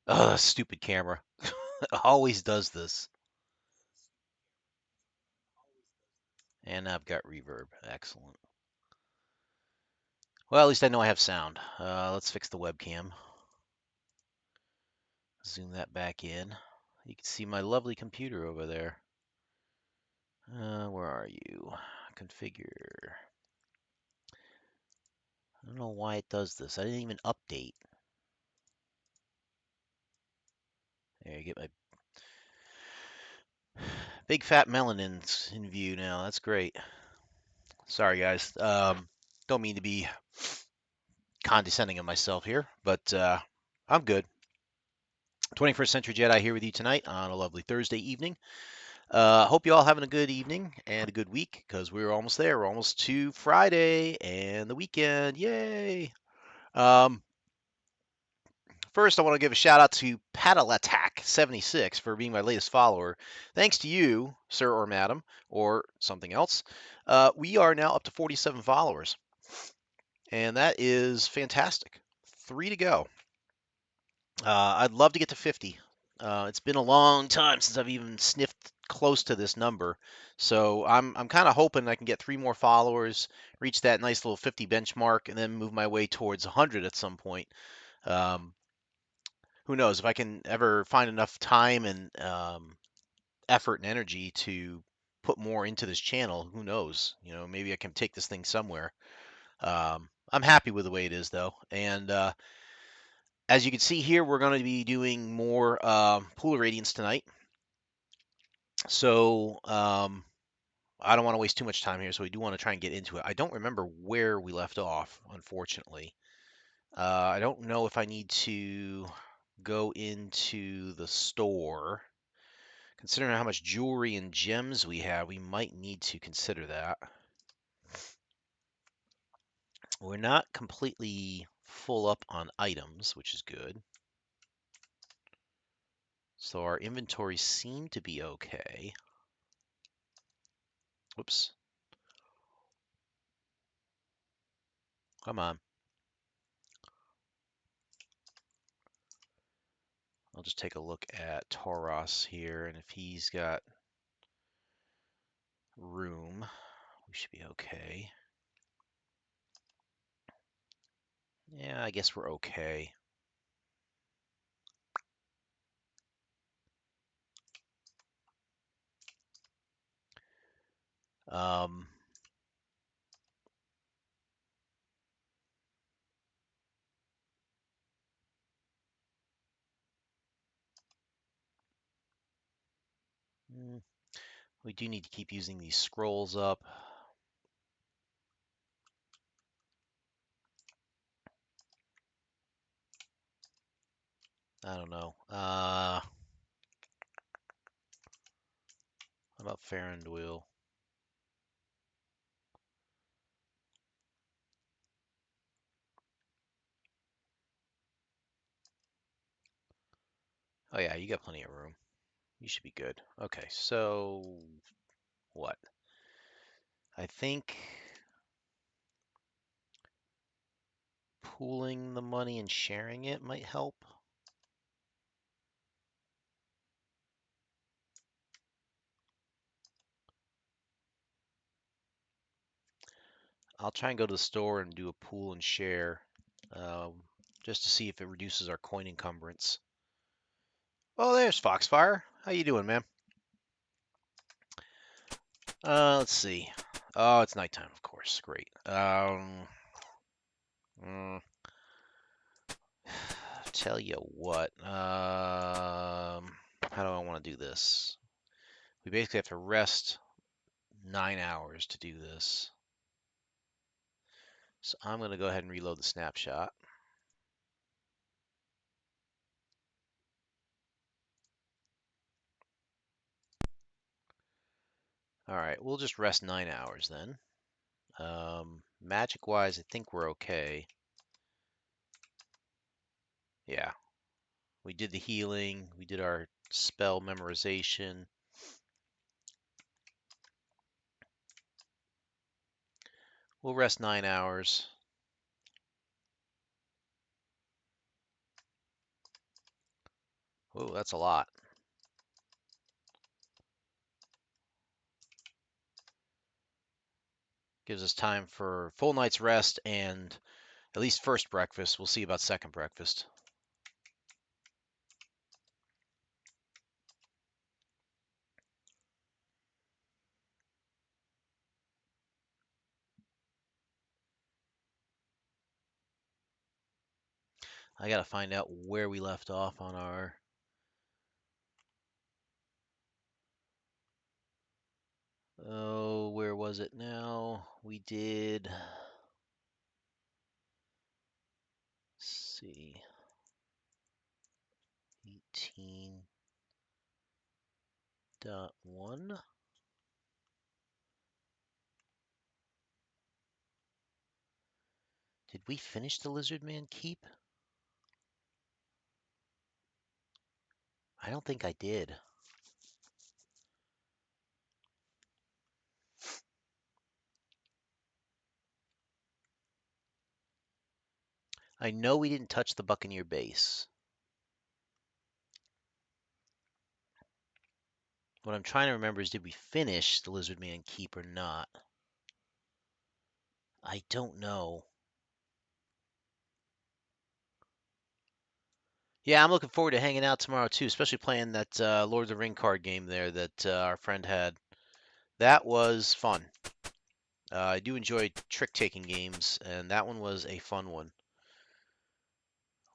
Ugh, stupid camera. Always does this. And I've got reverb. Excellent. Well, at least I know I have sound. Let's fix the webcam. Zoom that back in. You can see my lovely computer over there. Where are you? Configure. I don't know why it does this. I didn't even update. There, you get my big fat melon in view now. That's great. Sorry, guys. Don't mean to be condescending of myself here, but I'm good. 21st Century Jedi here with you tonight on a lovely Thursday evening. Hope you all having a good evening and a good week because we're almost there. We're almost to Friday and the weekend. Yay! Um, First, I want to give a shout out to Padalatak76 for being my latest follower. Thanks to you, sir or madam, or something else. We are now up to 47 followers, and that is fantastic. 3 to go. I'd love to get to 50. It's been a long time since I've even sniffed close to this number, so I'm kind of hoping I can get 3 more followers, reach that nice little 50 benchmark, and then move my way towards 100 at some point. Um, who knows if I can ever find enough time and effort and energy to put more into this channel. Who knows? Maybe I can take this thing somewhere. I'm happy with the way it is though, and as you can see here, we're going to be doing more Pool of Radiance tonight. So I don't want to waste too much time here, so we do want to try and get into it. I don't remember where we left off, unfortunately. I don't know if I need to go into the store. Considering how much jewelry and gems we have, we might need to consider that. We're not completely full up on items, which is good. So our inventories seem to be okay. Whoops. Come on. I'll just take a look at Tauros here, and if he's got room, we should be okay. Yeah, I guess we're okay. Um, we do need to keep using these scrolls up. I don't know. How about Farandwheel? Oh yeah, you got plenty of room. You should be good. Okay, so what? I think pooling the money and sharing it might help. I'll try and go to the store and do a pool and share um, just to see if it reduces our coin encumbrance. Oh, there's Foxfire. How you doing, man? Let's see. Oh, it's nighttime, of course. Great. Mm, tell you what. How do I want to do this? We basically have to rest 9 hours to do this. So I'm going to go ahead and reload the snapshot. All right, we'll just rest 9 hours then. Magic-wise, I think we're okay. Yeah, we did the healing. We did our spell memorization. We'll rest 9 hours. Oh, that's a lot. Gives us time for full night's rest and at least first breakfast. We'll see about second breakfast. I gotta find out where we left off on our... Oh, where was it now? We did... Let's see... 18.1. Did we finish the Lizard Man Keep? I don't think I did. I know we didn't touch the Buccaneer base. What I'm trying to remember is, did we finish the Lizard Man Keep or not? I don't know. Yeah, I'm looking forward to hanging out tomorrow too, especially playing that Lord of the Ring card game there that our friend had. That was fun. I do enjoy trick-taking games, and that one was a fun one.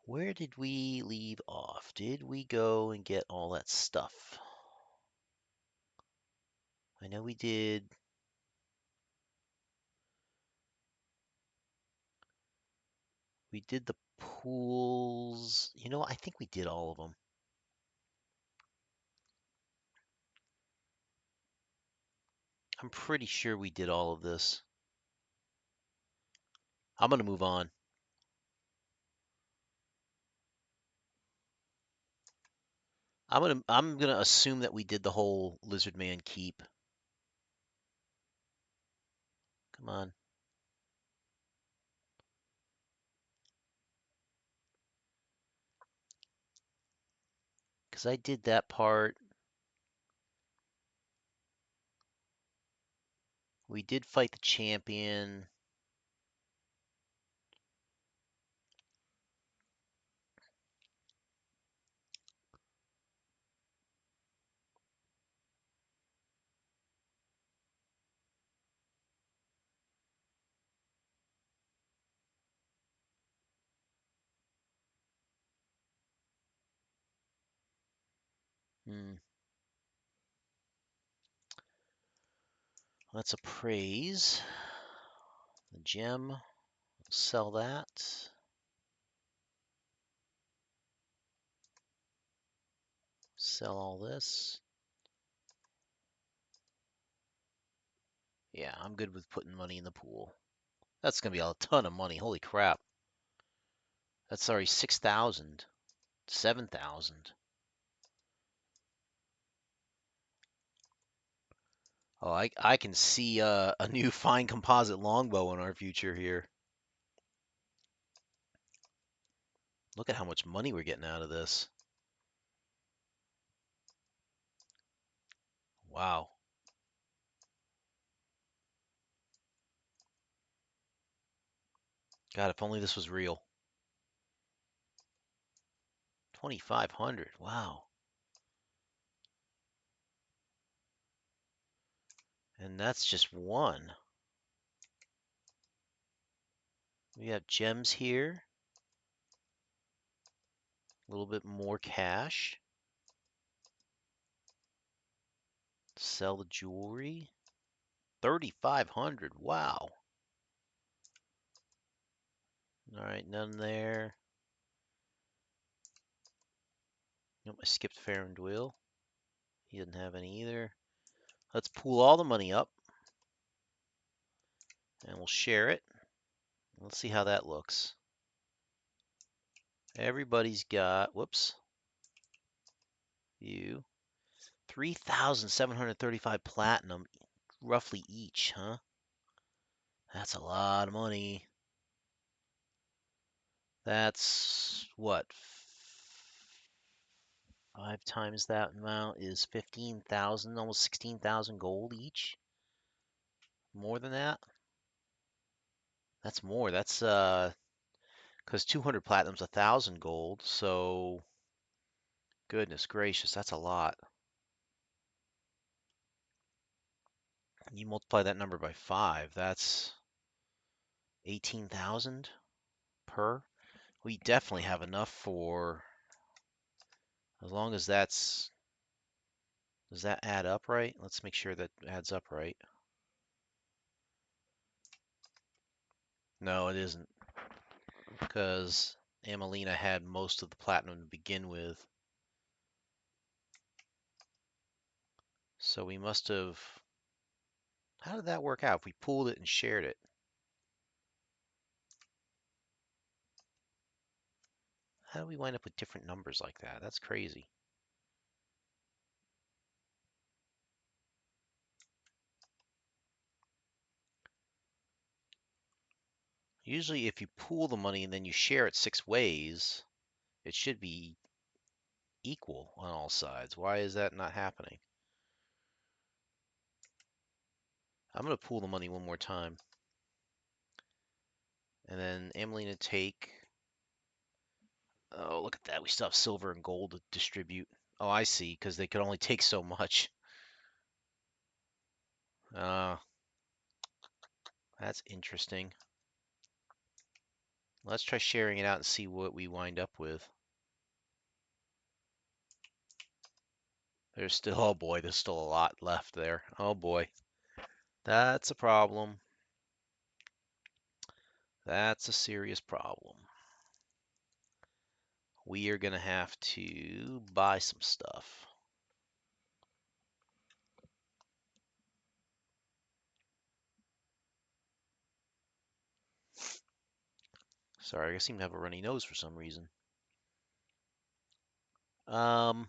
Where did we leave off? Did we go and get all that stuff? I know we did. We did the pools. You know, I think we did all of them. I'm pretty sure we did all of this. I'm gonna move on. I'm gonna assume that we did the whole Lizard Man Keep. Come on. Because I did that part. We did fight the champion. Hmm. Let's appraise the gem. Sell that. Sell all this. Yeah, I'm good with putting money in the pool. That's gonna be a ton of money. Holy crap. That's already 6,000. 7,000. Oh, I can see a new fine composite longbow in our future here. Look at how much money we're getting out of this. Wow. God, if only this was real. 2,500. Wow. And that's just one. We have gems here. A little bit more cash. Sell the jewelry. 3,500. Wow. All right, none there. Nope, I skipped Fair and Dwell. He didn't have any either. Let's pool all the money up. And we'll share it. Let's see how that looks. Everybody's got, whoops, you, 3,735 platinum, roughly each, huh? That's a lot of money. That's what? 5 times that amount is 15,000, almost 16,000 gold each. More than that? That's more. That's because 200 platinum's 1,000 gold. So goodness gracious, that's a lot. You multiply that number by 5, that's 18,000 per. We definitely have enough for, as long as that's, does that add up right? Let's make sure that adds up right. No, it isn't, because Amelina had most of the platinum to begin with. So we must have, how did that work out? If we pooled it and shared it. How do we wind up with different numbers like that? That's crazy. Usually if you pool the money and then you share it 6 ways, it should be equal on all sides. Why is that not happening? I'm going to pool the money one more time. And then Amelina take, oh, look at that. We still have silver and gold to distribute. Oh, I see, because they could only take so much. Uh, that's interesting. Let's try sharing it out and see what we wind up with. There's still, oh boy, there's still a lot left there. Oh boy, that's a problem. That's a serious problem. We are going to have to buy some stuff. Sorry, I seem to have a runny nose for some reason. Um,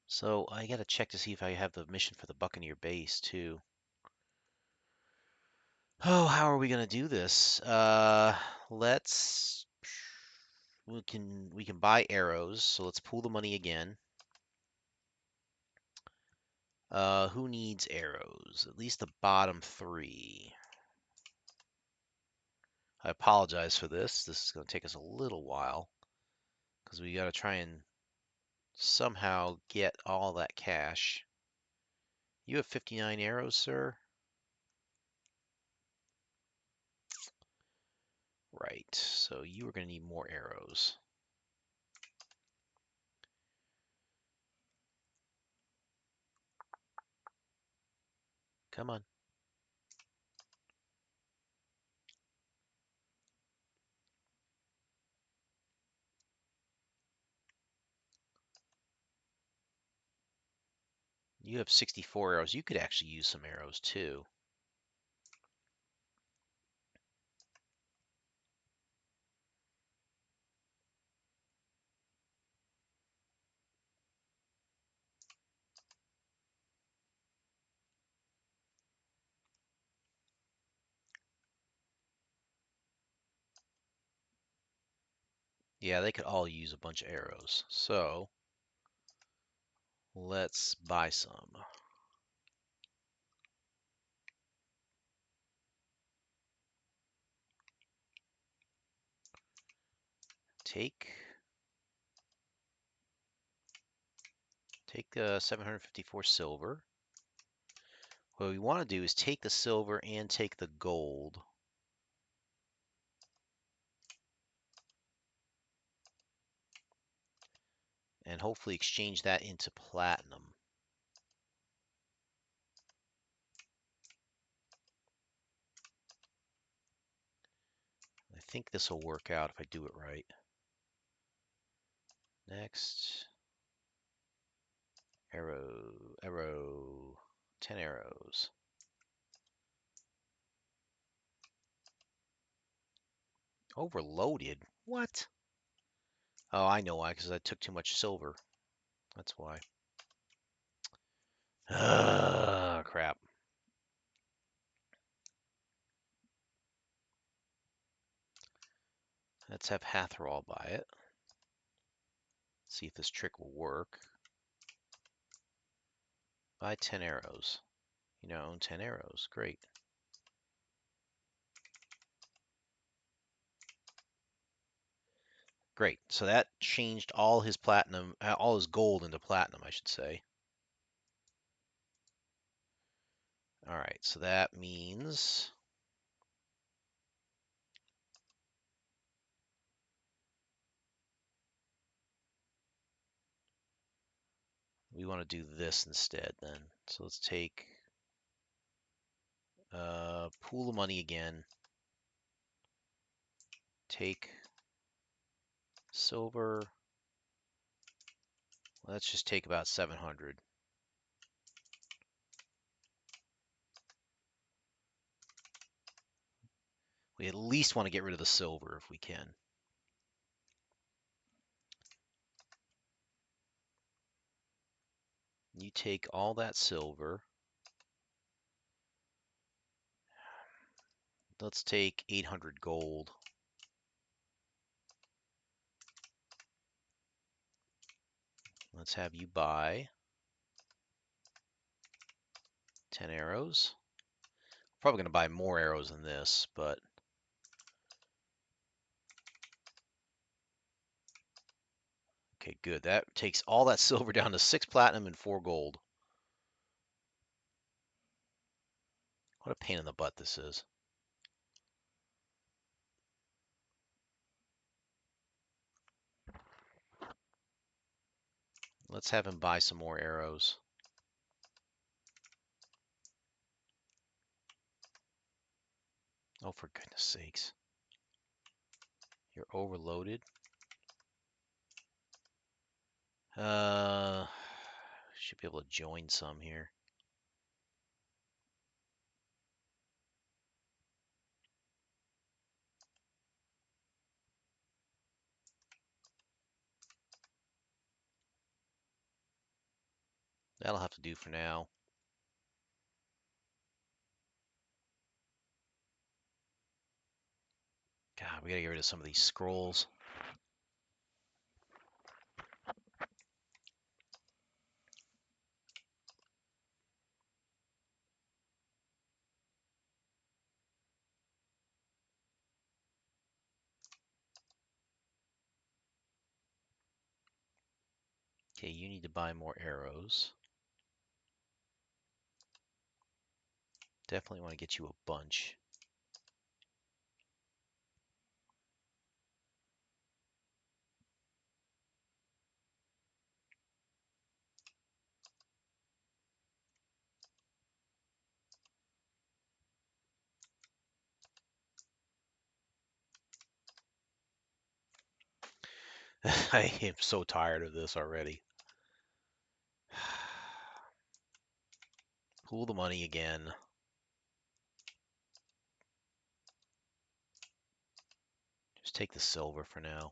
so I gotta check to see if I have the mission for the Buccaneer base too. Oh, how are we gonna do this? Let's we can buy arrows, so let's pool the money again. Who needs arrows? At least the bottom 3. I apologize for this. This is gonna take us a little while because we gotta try and somehow get all that cash. You have 59 arrows, sir? Right, so you are going to need more arrows. Come on. You have 64 arrows. You could actually use some arrows too. Yeah, they could all use a bunch of arrows. So let's buy some. Take 754 silver. What we want to do is take the silver and take the gold. And hopefully exchange that into platinum. I think this will work out if I do it right. Next. Arrow. 10 arrows. Overloaded? What? Oh, I know why, because I took too much silver. That's why. Crap. Let's have Hatherall buy it. See if this trick will work. Buy 10 arrows. You now own 10 arrows. Great. Great. So that changed all his platinum, all his gold into platinum, I should say. All right. So that means we want to do this instead then. So let's take pool of money again. Take silver. Let's just take about 700. We at least want to get rid of the silver if we can. You take all that silver. Let's take 800 gold. Let's have you buy 10 arrows. Probably going to buy more arrows than this, but okay, good. That takes all that silver down to 6 platinum and 4 gold. What a pain in the butt this is. Let's have him buy some more arrows. Oh, for goodness sakes. You're overloaded. Should be able to join some here. That'll have to do for now. God, we gotta get rid of some of these scrolls. Okay, you need to buy more arrows. Definitely want to get you a bunch. I am so tired of this already. Pool the money again. Just take the silver for now.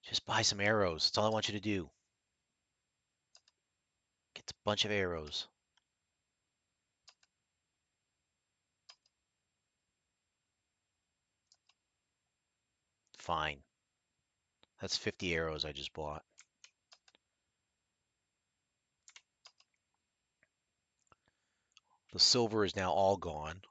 Just buy some arrows. That's all I want you to do. Get a bunch of arrows. Fine. That's 50 arrows I just bought. The silver is now all gone.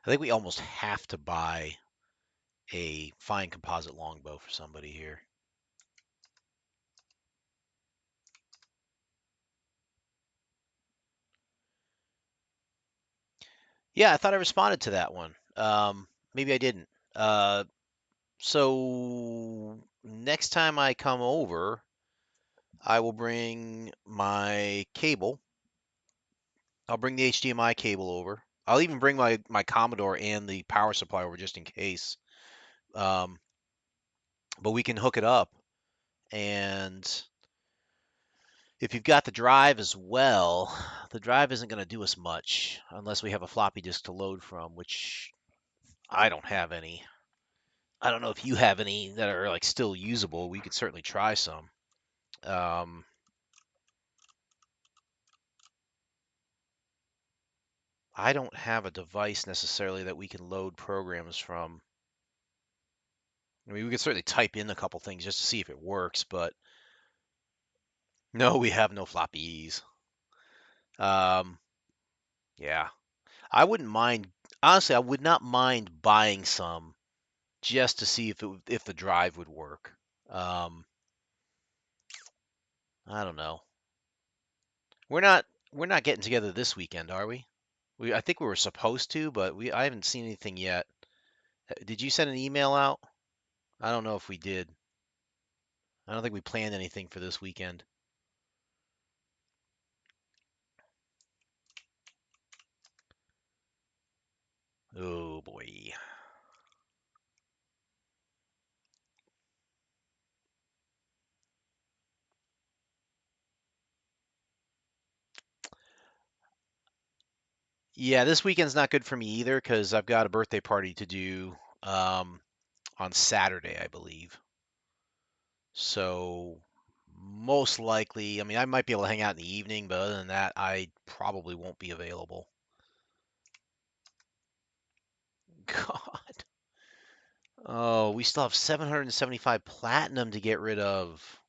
I think we almost have to buy a fine composite longbow for somebody here. Yeah, I thought I responded to that one. Maybe I didn't. So next time I come over, I will bring my cable. I'll bring the HDMI cable over. I'll even bring my Commodore and the power supply over just in case. But we can hook it up And if you've got the drive as well, the drive isn't going to do us much unless we have a floppy disk to load from, which I don't have any. I don't know if you have any that are like still usable. We could certainly try some. Um, I don't have a device necessarily that we can load programs from. I mean, we could certainly type in a couple things just to see if it works, but no, we have no floppies. Um, yeah, I wouldn't mind. Honestly, I would not mind buying some just to see if the drive would work. Um, I don't know. We're not we're not getting together this weekend, are we? I think we were supposed to, but I haven't seen anything yet. Did you send an email out? I don't know if we did. I don't think we planned anything for this weekend. Oh boy. Yeah, this weekend's not good for me either because I've got a birthday party to do on Saturday, I believe. So most likely, I mean, I might be able to hang out in the evening, but other than that, I probably won't be available. God. Oh, we still have 775 platinum to get rid of.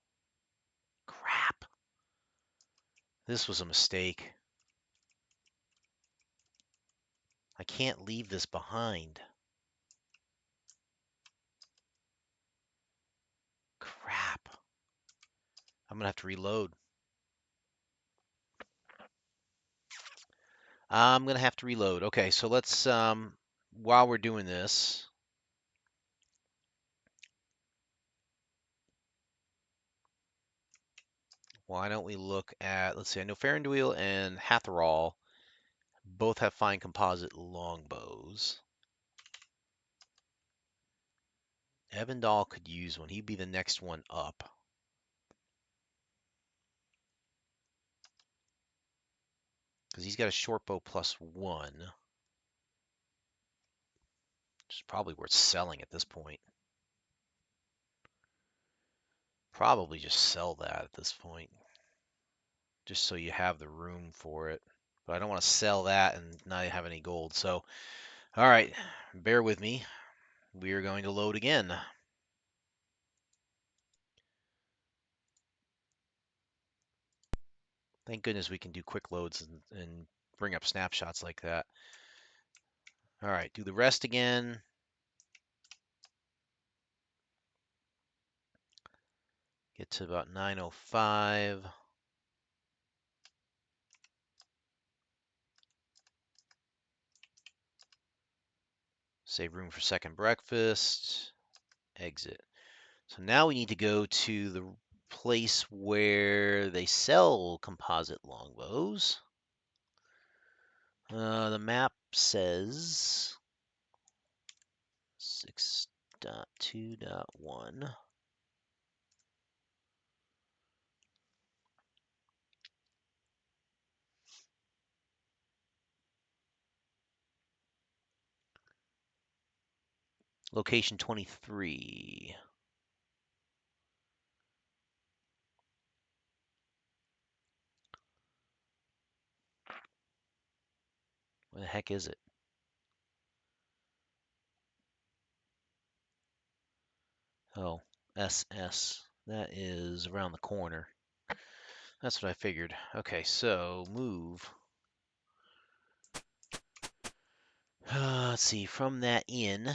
Crap. This was a mistake. I can't leave this behind. Crap. I'm gonna have to reload. I'm gonna have to reload. Okay, so let's while we're doing this, why don't we look at, let's see, I know Farandweil and Hatherall both have fine composite longbows. Evandal could use one. He'd be the next one up. Because he's got a short bow +1. Which is probably worth selling at this point. Probably just sell that at this point. Just so you have the room for it. But I don't want to sell that and not have any gold. So, all right, bear with me. We are going to load again. Thank goodness we can do quick loads and bring up snapshots like that. All right, do the rest again. Get to about 9:05. Save room for second breakfast. Exit. So now we need to go to the place where they sell composite longbows. The map says 6.2.1. Location 23. Where the heck is it? Oh, SS. That is around the corner. That's what I figured. Okay, so move. Let's see, from that inn,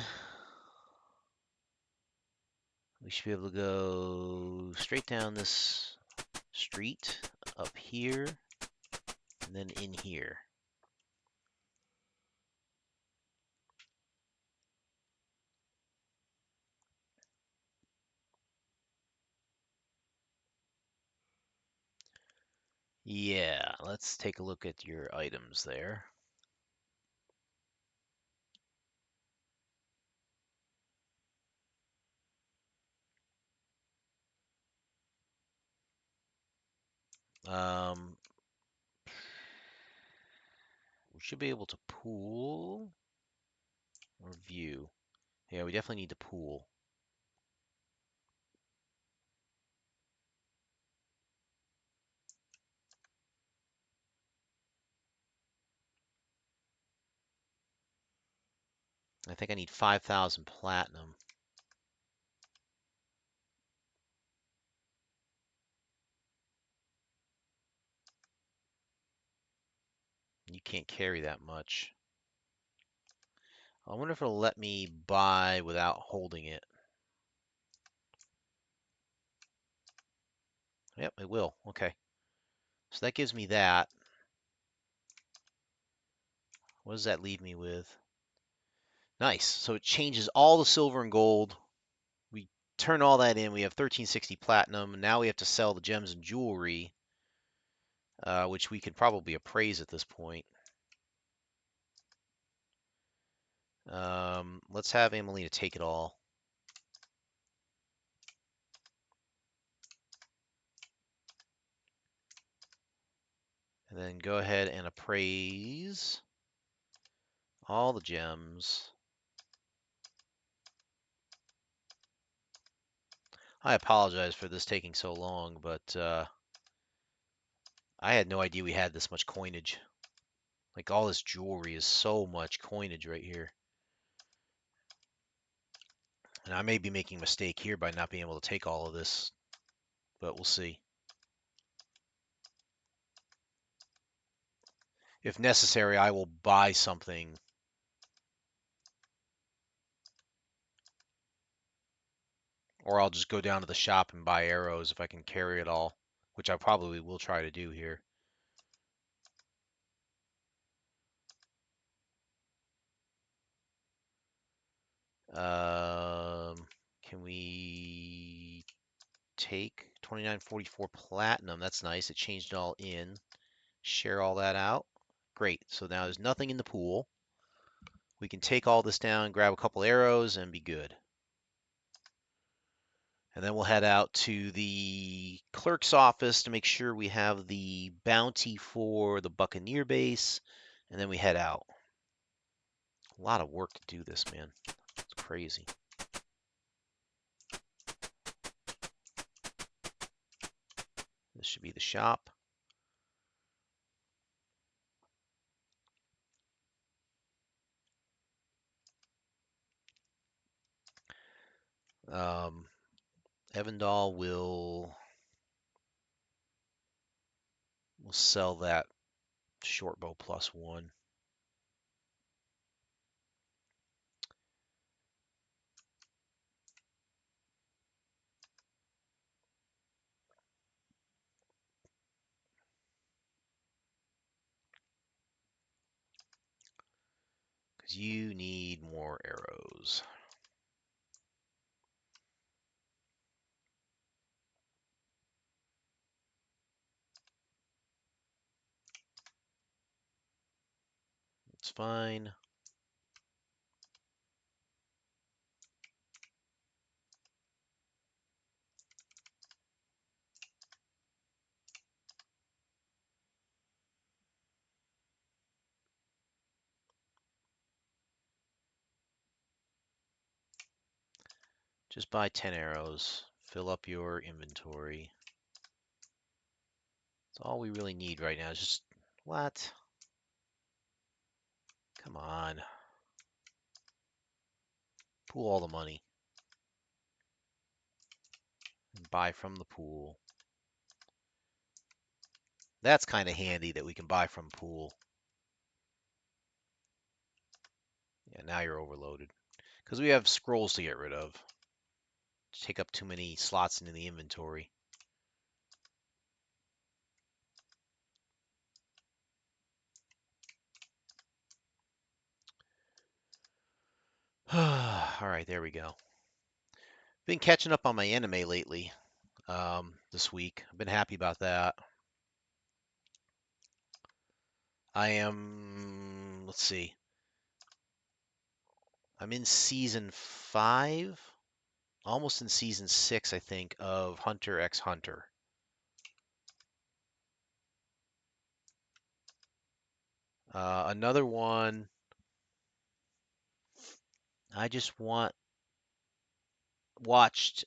we should be able to go straight down this street, up here, and then in here. Yeah, let's take a look at your items there. Um, we should be able to pool or view. Yeah, we definitely need to pool. I think I need 5,000 platinum. You can't carry that much. I wonder if it'll let me buy without holding it. Yep, it will. Okay. So that gives me that. What does that leave me with? Nice. So it changes all the silver and gold. We turn all that in. We have 1360 platinum. Now we have to sell the gems and jewelry, which we could probably appraise at this point. Let's have Amelina take it all. And then go ahead and appraise all the gems. I apologize for this taking so long, but I had no idea we had this much coinage. Like all this jewelry is so much coinage right here. And I may be making a mistake here by not being able to take all of this, but we'll see. If necessary, I will buy something. Or I'll just go down to the shop and buy arrows if I can carry it all, which I probably will try to do here. Can we take 2944 platinum? That's nice. It changed it all in. Share all that out. Great. So now there's nothing in the pool. We can take all this down, grab a couple arrows, and be good. And then we'll head out to the clerk's office to make sure we have the bounty for the Buccaneer base. And then we head out. A lot of work to do this, man. It's crazy. This should be the shop. Evandal will sell that short bow +1. Because you need more arrows. It's fine. Just buy 10 arrows. Fill up your inventory. That's all we really need right now. Is just what? Come on. Pool all the money. And buy from the pool. That's kind of handy that we can buy from pool. Yeah, now you're overloaded. Because we have scrolls to get rid of. Take up too many slots in the inventory. All right, there we go. Been catching up on my anime lately this week. I've been happy about that. I am, let's see, I'm in season 5, almost in season 6, I think, of Hunter x Hunter. Another one. I just watched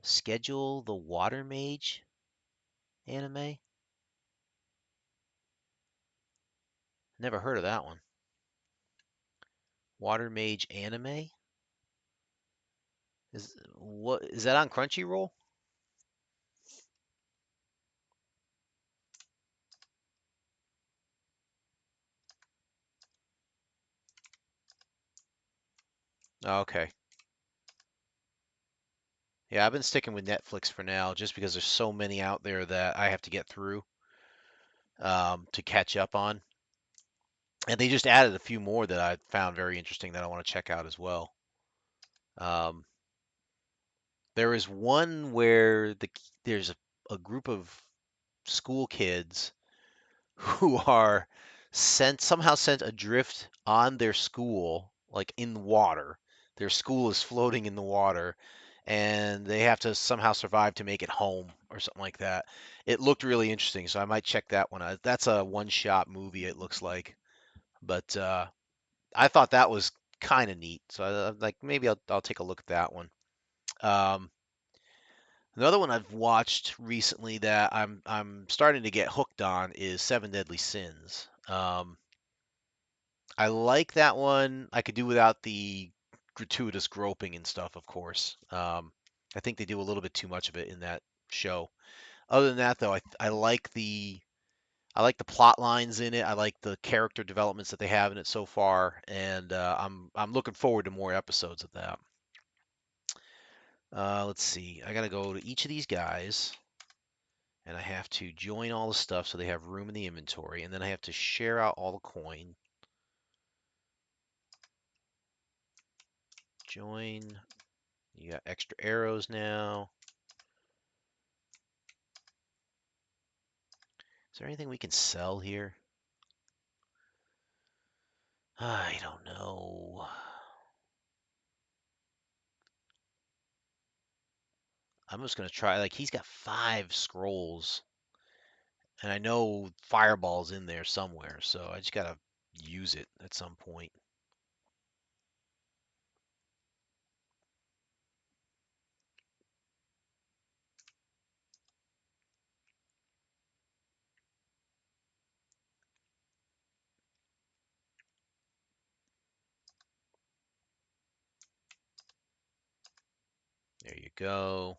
Schedule the Water Mage anime. Never heard of that one. Water Mage anime? Is that on Crunchyroll? Oh, okay. Yeah, I've been sticking with Netflix for now just because there's so many out there that I have to get through to catch up on. And they just added a few more that I found very interesting that I want to check out as well. Um, there is one where there's a group of school kids who are somehow sent adrift on their school, like in the water. Their school is floating in the water, and they have to somehow survive to make it home or something like that. It looked really interesting, so I might check that one out. That's a one-shot movie, it looks like, but I thought that was kind of neat. So I'm like, maybe I'll take a look at that one. Um, Another one I've watched recently that I'm starting to get hooked on is Seven Deadly Sins. I like that one. I could do without the gratuitous groping and stuff, of course. I think they do a little bit too much of it in that show. Other than that, though, I like the plot lines in it. I like the character developments that they have in it so far, and I'm looking forward to more episodes of that. Let's see. I gotta go to each of these guys, and I have to join all the stuff so they have room in the inventory, and then I have to share out all the coin. Join. You got extra arrows now. Is there anything we can sell here? I don't know. I'm just gonna try. Like he's got 5 scrolls, and I know Fireball's in there somewhere, so I just gotta use it at some point. There you go.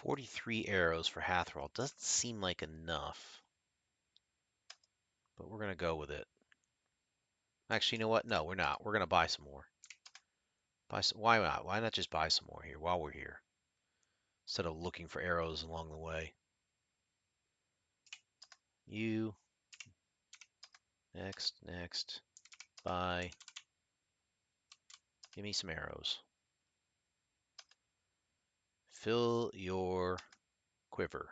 $43 arrows for Hathral. Doesn't seem like enough, but we're gonna go with it. Actually, you know what? No, we're not. We're gonna buy some more. Why not? Why not just buy some more here while we're here, instead of looking for arrows along the way? You next, buy. Give me some arrows. Fill your quiver.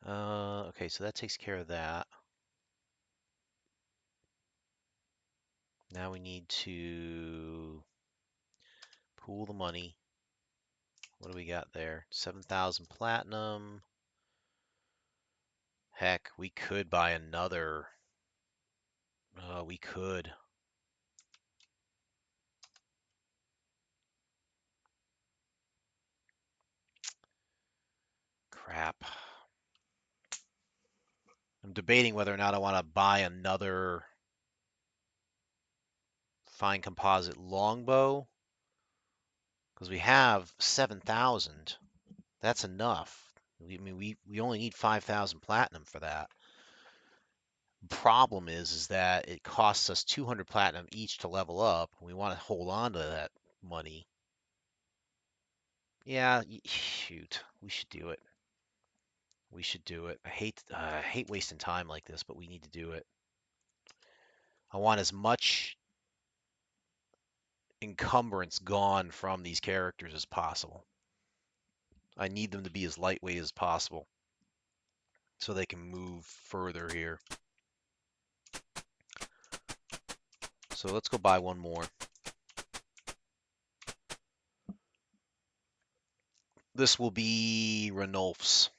Okay, so that takes care of that. Now we need to pool the money. What do we got there? 7,000 platinum. Heck, we could buy another We could. Crap. I'm debating whether or not I want to buy another fine composite longbow because we have 7,000. That's enough. I mean, we only need 5,000 platinum for that. Problem is that it costs us 200 platinum each to level up. We want to hold on to that money. Yeah, shoot, we should do it. We should do it. I hate wasting time like this, but we need to do it. I want as much encumbrance gone from these characters as possible. I need them to be as lightweight as possible so they can move further here. So let's go buy one more. This will be Ranulf's.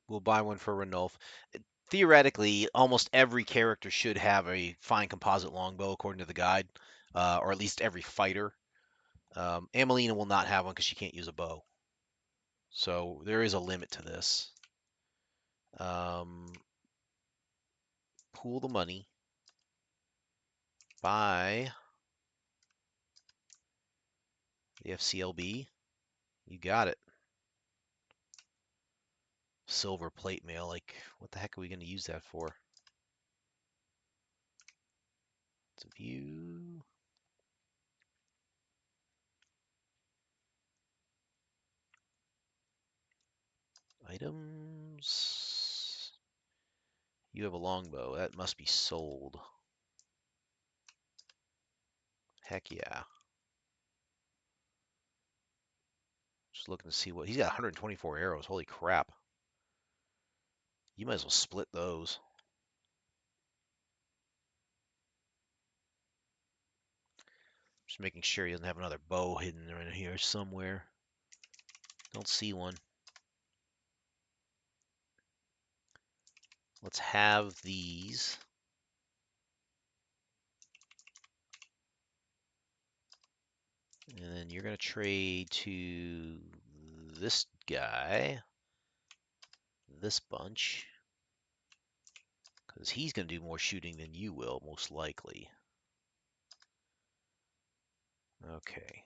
We'll buy one for Ranulf. Theoretically, almost every character should have a fine composite longbow according to the guide, or at least every fighter. Amelina will not have one because she can't use a bow. So there is a limit to this. Pool the money. Buy the FCLB. You got it. Silver plate mail. Like, what the heck are we going to use that for? It's a view. Items. You have a longbow. That must be sold. Heck yeah. Just looking to see what he's got. 124 arrows. Holy crap. You might as well split those. Just making sure he doesn't have another bow hidden in here somewhere. Don't see one. Let's have these. And then you're going to trade to this guy, this bunch, because he's going to do more shooting than you will, most likely. Okay.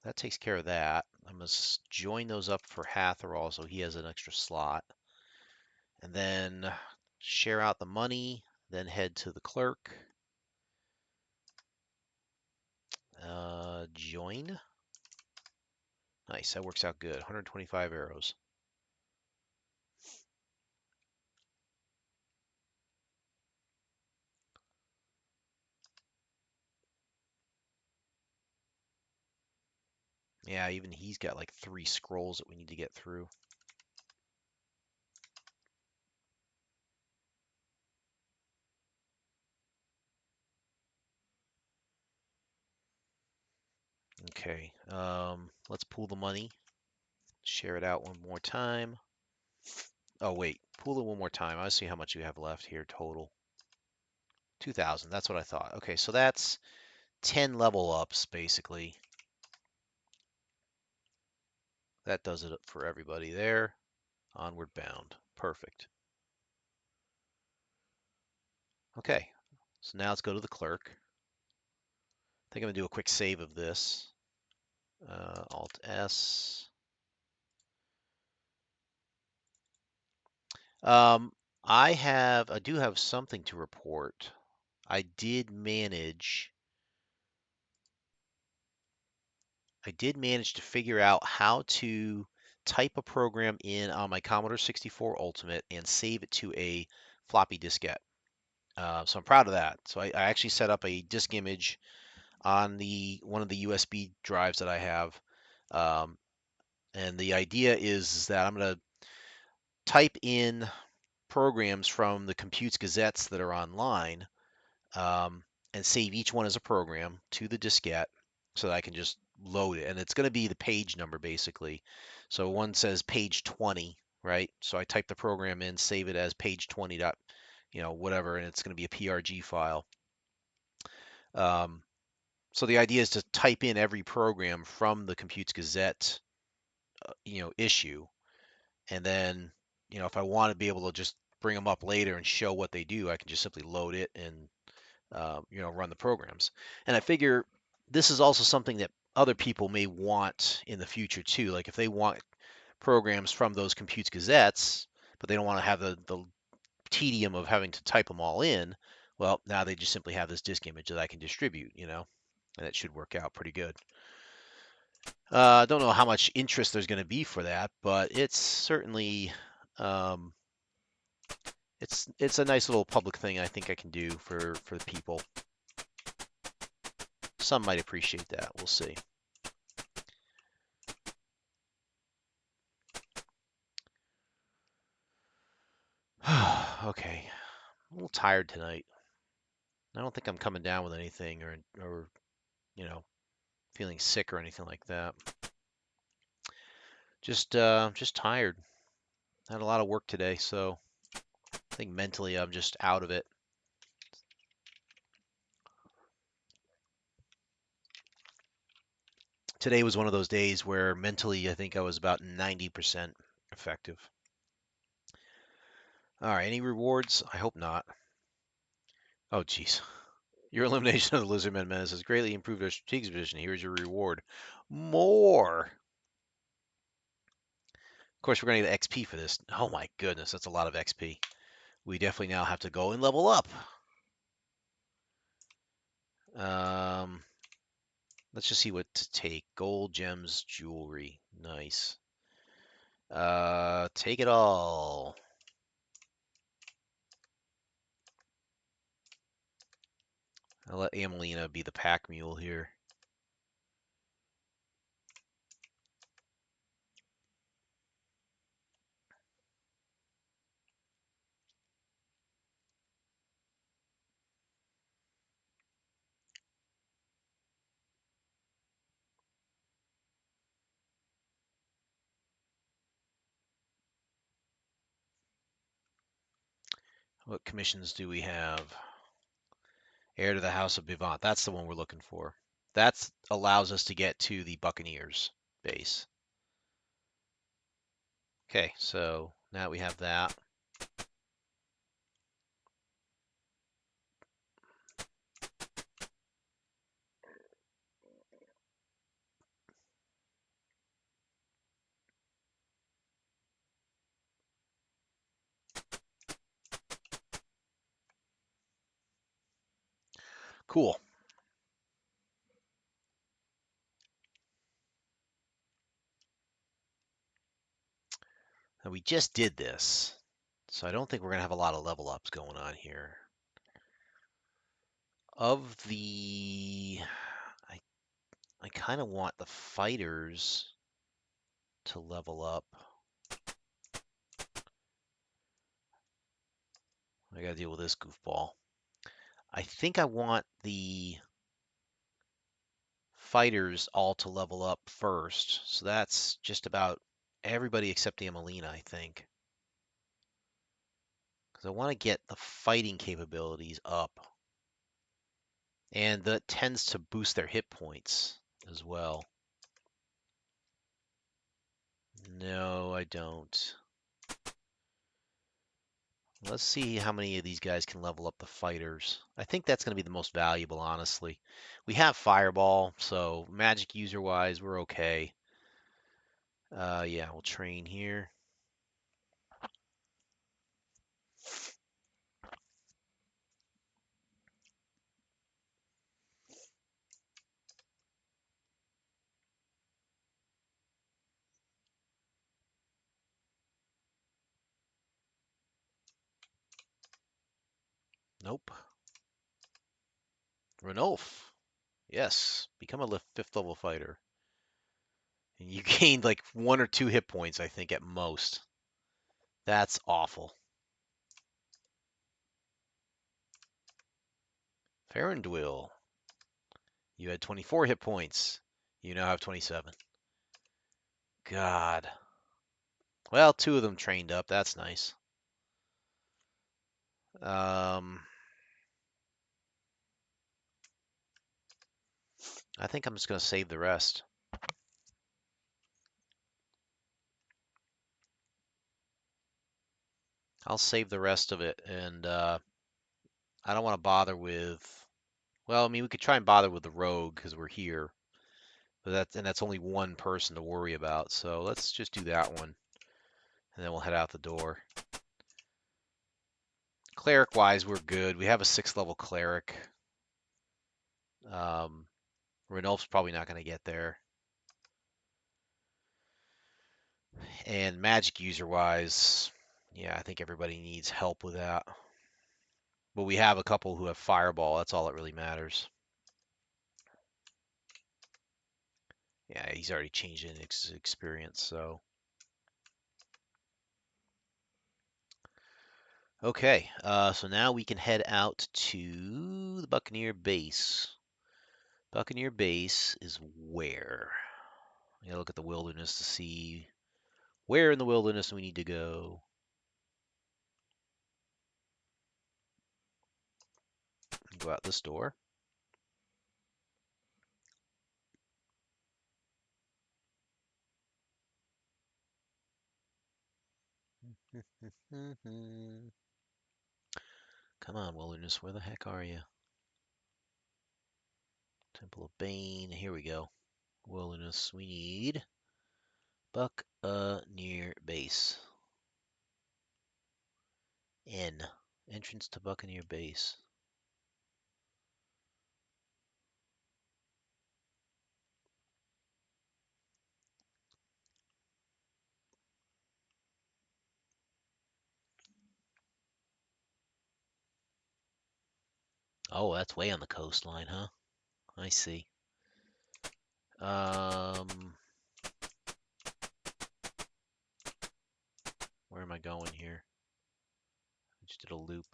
That takes care of that. I must join those up for Hatherall so he has an extra slot. And then share out the money, then head to the clerk. Join. Nice, that works out good. 125 arrows. Yeah, even he's got like 3 scrolls that we need to get through. Okay, let's pool the money. Share it out one more time. Oh, wait, pool it one more time. I'll see how much you have left here total. 2,000, that's what I thought. Okay, so that's 10 level ups, basically. That does it for everybody there. Onward bound. Perfect. Okay, so now let's go to the clerk. I think I'm going to do a quick save of this. Alt S. I do have something to report. I did manage to figure out how to type a program in on my Commodore 64 Ultimate and save it to a floppy diskette. So I'm proud of that. So I actually set up a disk image on one of the USB drives that I have. And the idea is that I'm going to type in programs from the Computes Gazettes that are online, and save each one as a program to the diskette so that I can just load it. And it's going to be the page number basically. So one says page 20, right? So I type the program in, save it as page 20 dot, whatever, and it's going to be a PRG file. So the idea is to type in every program from the Computes Gazette, issue, and then, if I want to be able to just bring them up later and show what they do, I can just simply load it and run the programs. And I figure this is also something that other people may want in the future too. Like if they want programs from those Computes Gazettes, but they don't want to have the tedium of having to type them all in, well, now they just simply have this disk image that I can distribute, and it should work out pretty good. I don't know how much interest there's going to be for that, but it's certainly um, it's a nice little public thing I think I can do for the people. Some might appreciate that. We'll see. Okay, I'm a little tired tonight. I don't think I'm coming down with anything or you know feeling sick or anything like that. Just tired. Had a lot of work today, so I think mentally I'm just out of it. Today was one of those days where mentally I think I was about 90% effective. All right, any rewards? I hope not. Oh, jeez. Your elimination of the Lizardmen Menace has greatly improved our strategic position. Here's your reward. More. Of course, we're going to get XP for this. Oh my goodness, that's a lot of XP. We definitely now have to go and level up. Um, let's just see what to take. Gold, gems, jewelry. Nice. Take it all. I'll let Amelina be the pack mule here. What commissions do we have? Heir to the House of Bivant. That's the one we're looking for. That allows us to get to the Buccaneers base. Okay, so now we have that. Cool. Now we just did this, so I don't think we're going to have a lot of level ups going on here. Of the... I kind of want the fighters to level up. I got to deal with this goofball. I think I want the fighters all to level up first. So that's just about everybody except the Amelina, I think. Because I want to get the fighting capabilities up. And that tends to boost their hit points as well. No, I don't. Let's see how many of these guys can level up the fighters. I think that's going to be the most valuable, honestly. We have Fireball, so magic user-wise, we're okay. Yeah, we'll train here. Nope. Ranulf. Yes, become a fifth level fighter. And you gained like 1 or 2 hit points, I think, at most. That's awful. Farandwill. You had 24 hit points. You now have 27. God. Well, 2 of them trained up. That's nice. I think I'm just going to save the rest. I'll save the rest of it, and I don't want to bother with. Well, I mean, we could try and bother with the rogue because we're here, but that's only one person to worry about. So let's just do that one, and then we'll head out the door. Cleric-wise, we're good. We have a 6th level cleric. Renulf's probably not going to get there. And magic user-wise, yeah, I think everybody needs help with that. But we have a couple who have fireball. That's all that really matters. Yeah, he's already changed in experience, so. Okay, so now we can head out to the Buccaneer base. Buccaneer base is where? We gotta look at the wilderness to see where in the wilderness we need to go. Go out this door. Come on, wilderness, where the heck are you? Temple of Bane, here we go. Wilderness, we need Buccaneer base. N. Entrance to Buccaneer base. Oh, that's way on the coastline, huh? I see. Where am I going here? I just did a loop.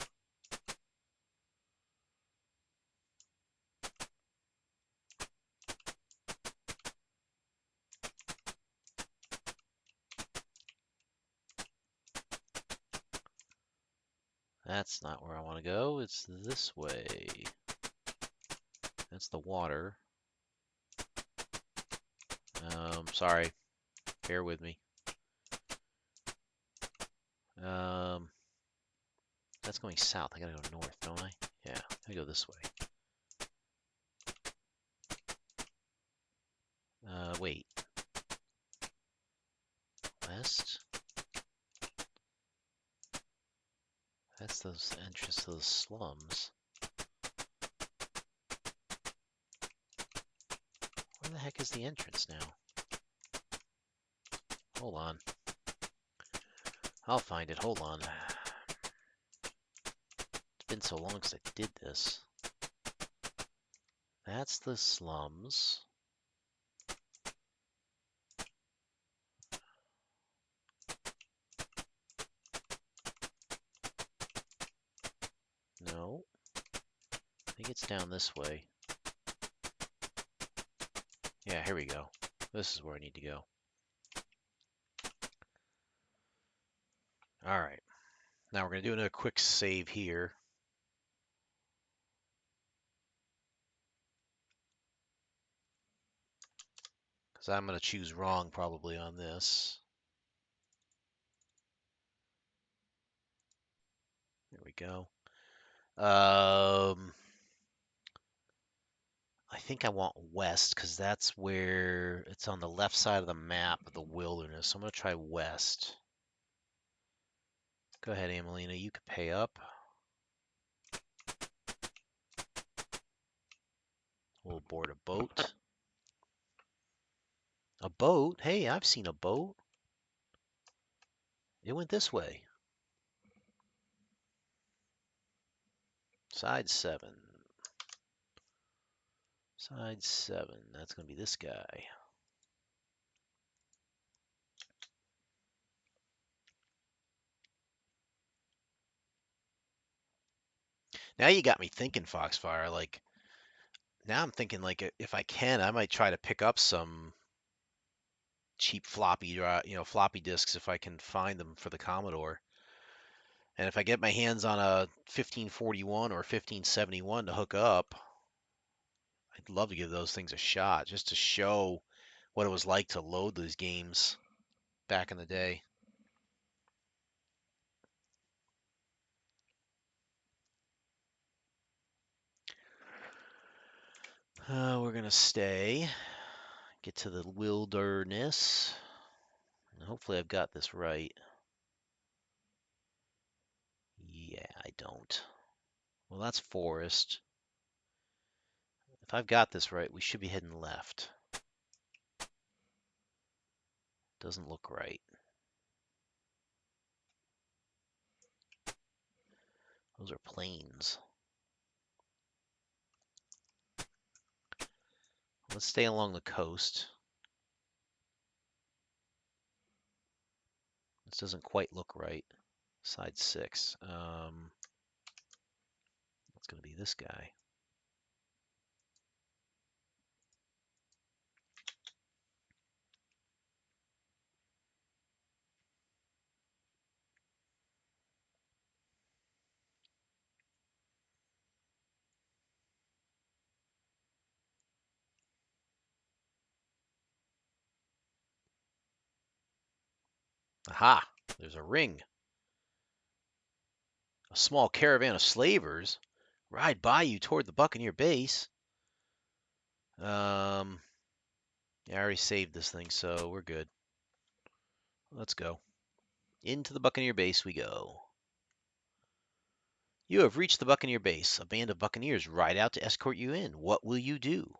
That's not where I want to go. It's this way. That's the water. Sorry. Bear with me. That's going south. I gotta go north, don't I? Yeah, I go this way. Wait. West? That's the entrance to the slums. Where the heck is the entrance now? Hold on. I'll find it. Hold on. It's been so long since I did this. That's the slums. No. I think it's down this way. Yeah, here we go. This is where I need to go. Alright. Now we're going to do another quick save here. Because I'm going to choose wrong probably on this. There we go. I think I want west because that's where it's on the left side of the map of the wilderness. So I'm going to try west. Go ahead, Amelina. You could pay up. We'll board a boat. A boat? Hey, I've seen a boat. It went this way. Side 7. Side 7. That's going to be this guy. Now you got me thinking, Foxfire. Like now I'm thinking like if I can, I might try to pick up some cheap floppy disks if I can find them for the Commodore. And if I get my hands on a 1541 or 1571 to hook up, I'd love to give those things a shot just to show what it was like to load those games back in the day. We're gonna stay, get to the wilderness. Hopefully I've got this right. Yeah, I don't. Well, that's forest. If I've got this right, we should be heading left. Doesn't look right. Those are plains. Let's stay along the coast. This doesn't quite look right. Side 6. It's going to be this guy. Aha! There's a ring. A small caravan of slavers ride by you toward the Buccaneer base. Yeah, I already saved this thing, so we're good. Let's go. Into the Buccaneer base we go. You have reached the Buccaneer base. A band of buccaneers ride out to escort you in. What will you do?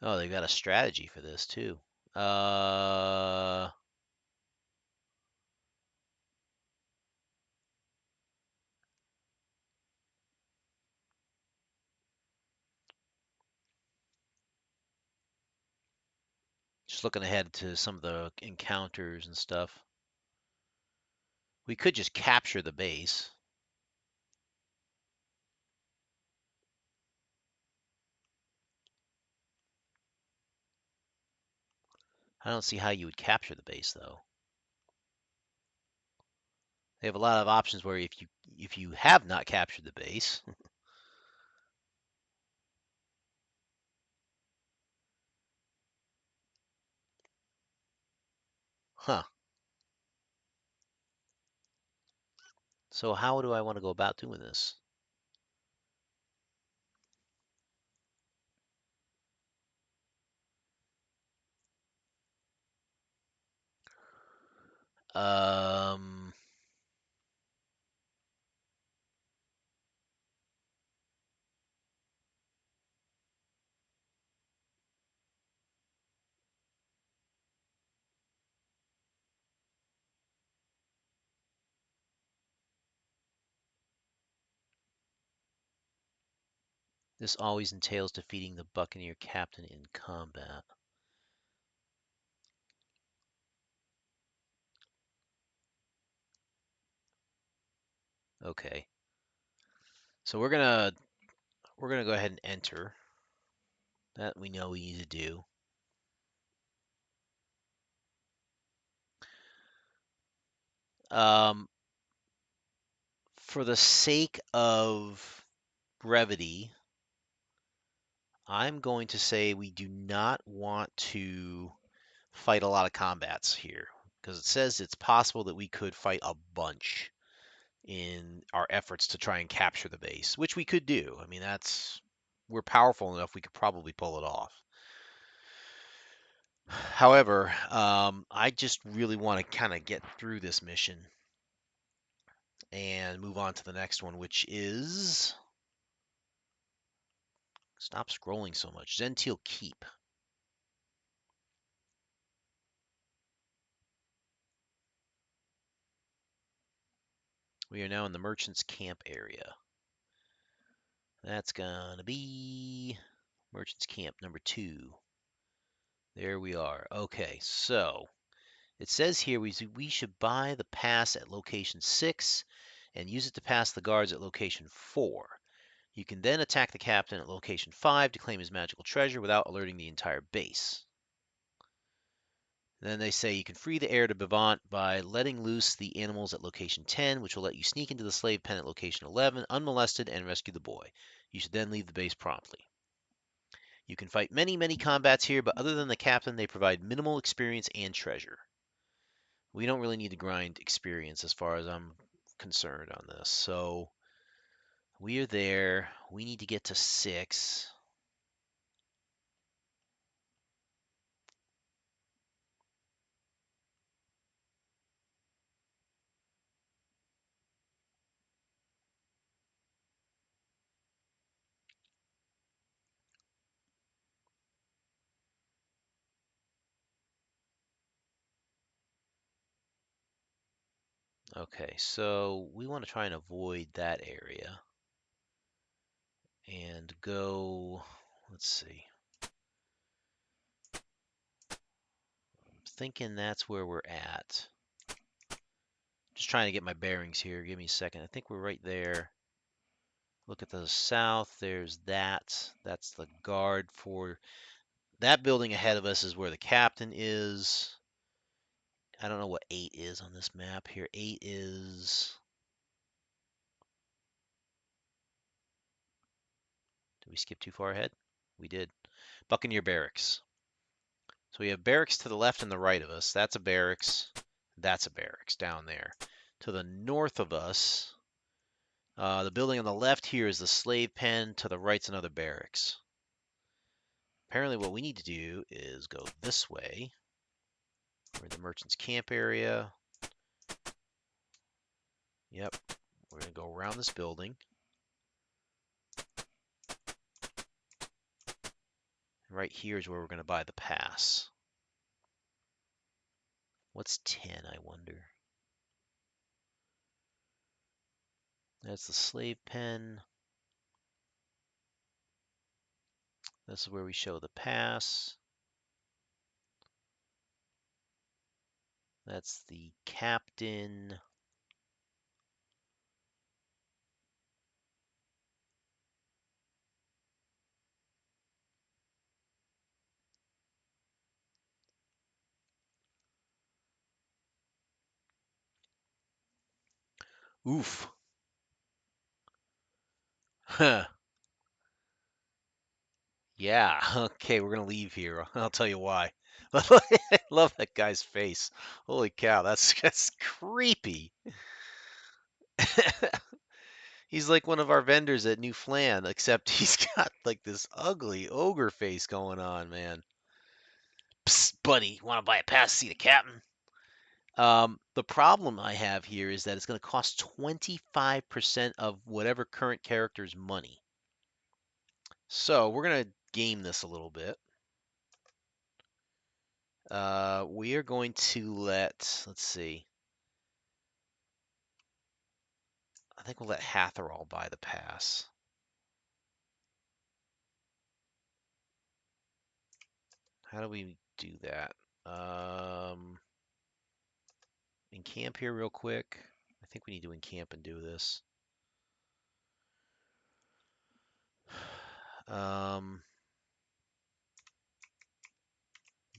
Oh, they've got a strategy for this too. Uh, just looking ahead to some of the encounters and stuff. We could just capture the base. I don't see how you would capture the base though. They have a lot of options where if you have not captured the base, huh? So how do I want to go about doing this? Um, this always entails defeating the Buccaneer captain in combat. Okay, so we're gonna go ahead and enter. That we know we need to do. Um, for the sake of brevity, I'm going to say we do not want to fight a lot of combats here because it says it's possible that we could fight a bunch in our efforts to try and capture the base, which we could do. I mean, we're powerful enough we could probably pull it off. However, I just really want to kind of get through this mission and move on to the next one, which is stop scrolling so much. Zential Keep. We are now in the merchant's camp area. That's gonna be merchant's camp number 2. There we are. Okay, so it says here we should buy the pass at location 6 and use it to pass the guards at location 4. You can then attack the captain at location 5 to claim his magical treasure without alerting the entire base. Then they say you can free the heir to Bivant by letting loose the animals at location 10, which will let you sneak into the slave pen at location 11 unmolested and rescue the boy. You should then leave the base promptly. You can fight many, many combats here, but other than the captain, they provide minimal experience and treasure. We don't really need to grind experience as far as I'm concerned on this. So we are there. We need to get to 6. Okay, so we want to try and avoid that area and go, let's see. I'm thinking that's where we're at. Just trying to get my bearings here. Give me a second. I think we're right there. Look at the south. There's that. That's the guard for that building ahead of us is where the captain is. I don't know what 8 is on this map here. 8 is... Did we skip too far ahead? We did. Buccaneer Barracks. So we have barracks to the left and the right of us. That's a barracks. That's a barracks down there. To the north of us, the building on the left here is the slave pen. To the right's another barracks. Apparently what we need to do is go this way. We're in the merchant's camp area. Yep. We're going to go around this building. Right here is where we're going to buy the pass. What's 10, I wonder? That's the slave pen. This is where we show the pass. That's the captain. Oof. Huh. Yeah. Okay, we're gonna leave here. I'll tell you why. I love that guy's face. Holy cow, that's creepy. He's like one of our vendors at New Flan, except he's got like this ugly ogre face going on, man. Psst, buddy, want to buy a pass to see the captain? The problem I have here is that it's going to cost 25% of whatever current character's money. So we're going to game this a little bit. We are going to let's see. I think we'll let Hatherall buy the pass. How do we do that? Encamp here real quick. I think we need to encamp and do this.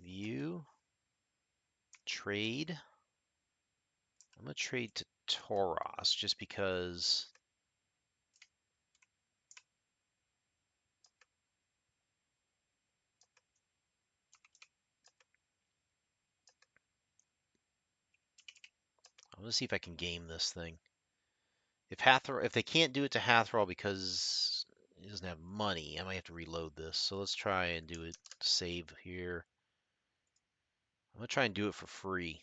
View. Trade. I'm going to trade to Tauros just because I'm going to see if I can game this thing. If they can't do it to Hatherall because he doesn't have money, I might have to reload this. So let's try and do it. Save here. I'm going to try and do it for free.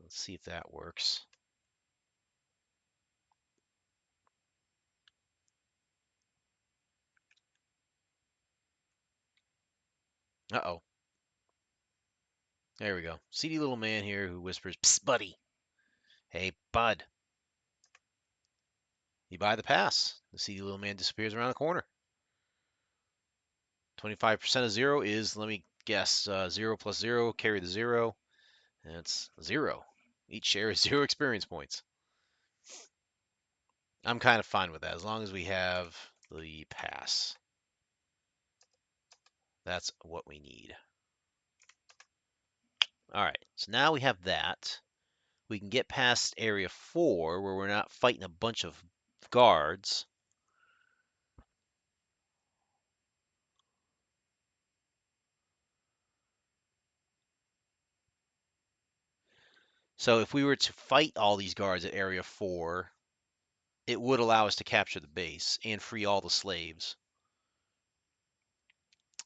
Let's see if that works. Uh-oh. There we go. Seedy little man here who whispers, "Psst, buddy. Hey, bud. You buy the pass." The seedy little man disappears around the corner. 25% of 0 is, let me guess, 0 plus 0, carry the 0. And it's 0. Each share is 0 experience points. I'm kind of fine with that, as long as we have the pass. That's what we need. All right, so now we have that. We can get past area 4, where we're not fighting a bunch of guards. So if we were to fight all these guards at area 4, it would allow us to capture the base and free all the slaves.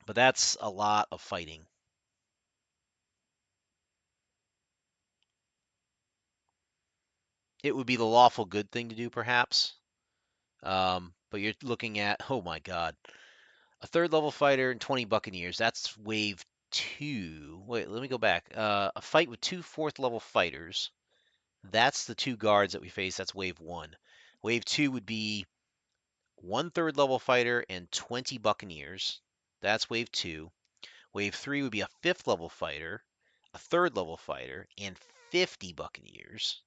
But that's a lot of fighting. It would be the lawful good thing to do, perhaps. But you're looking at, oh my God, a third level fighter and 20 Buccaneers. That's wave 2. Wait, let me go back. A fight with 2 fourth level fighters. That's the 2 guards that we face. That's wave 1. Wave 2 would be 1 third level fighter and 20 Buccaneers. That's wave 2. Wave 3 would be a 5th level fighter, a 3rd level fighter, and 50 Buccaneers.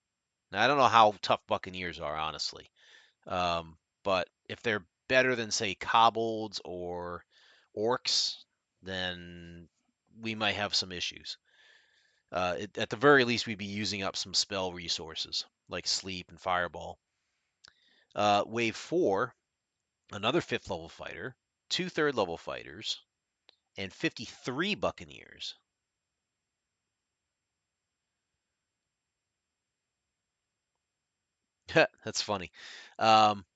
Now, I don't know how tough Buccaneers are, honestly. But if they're better than, say, kobolds or orcs, then we might have some issues. At the very least, we'd be using up some spell resources like sleep and fireball. Wave 4, another 5th level fighter, 2 third level fighters, and 53 buccaneers. That's funny. Um,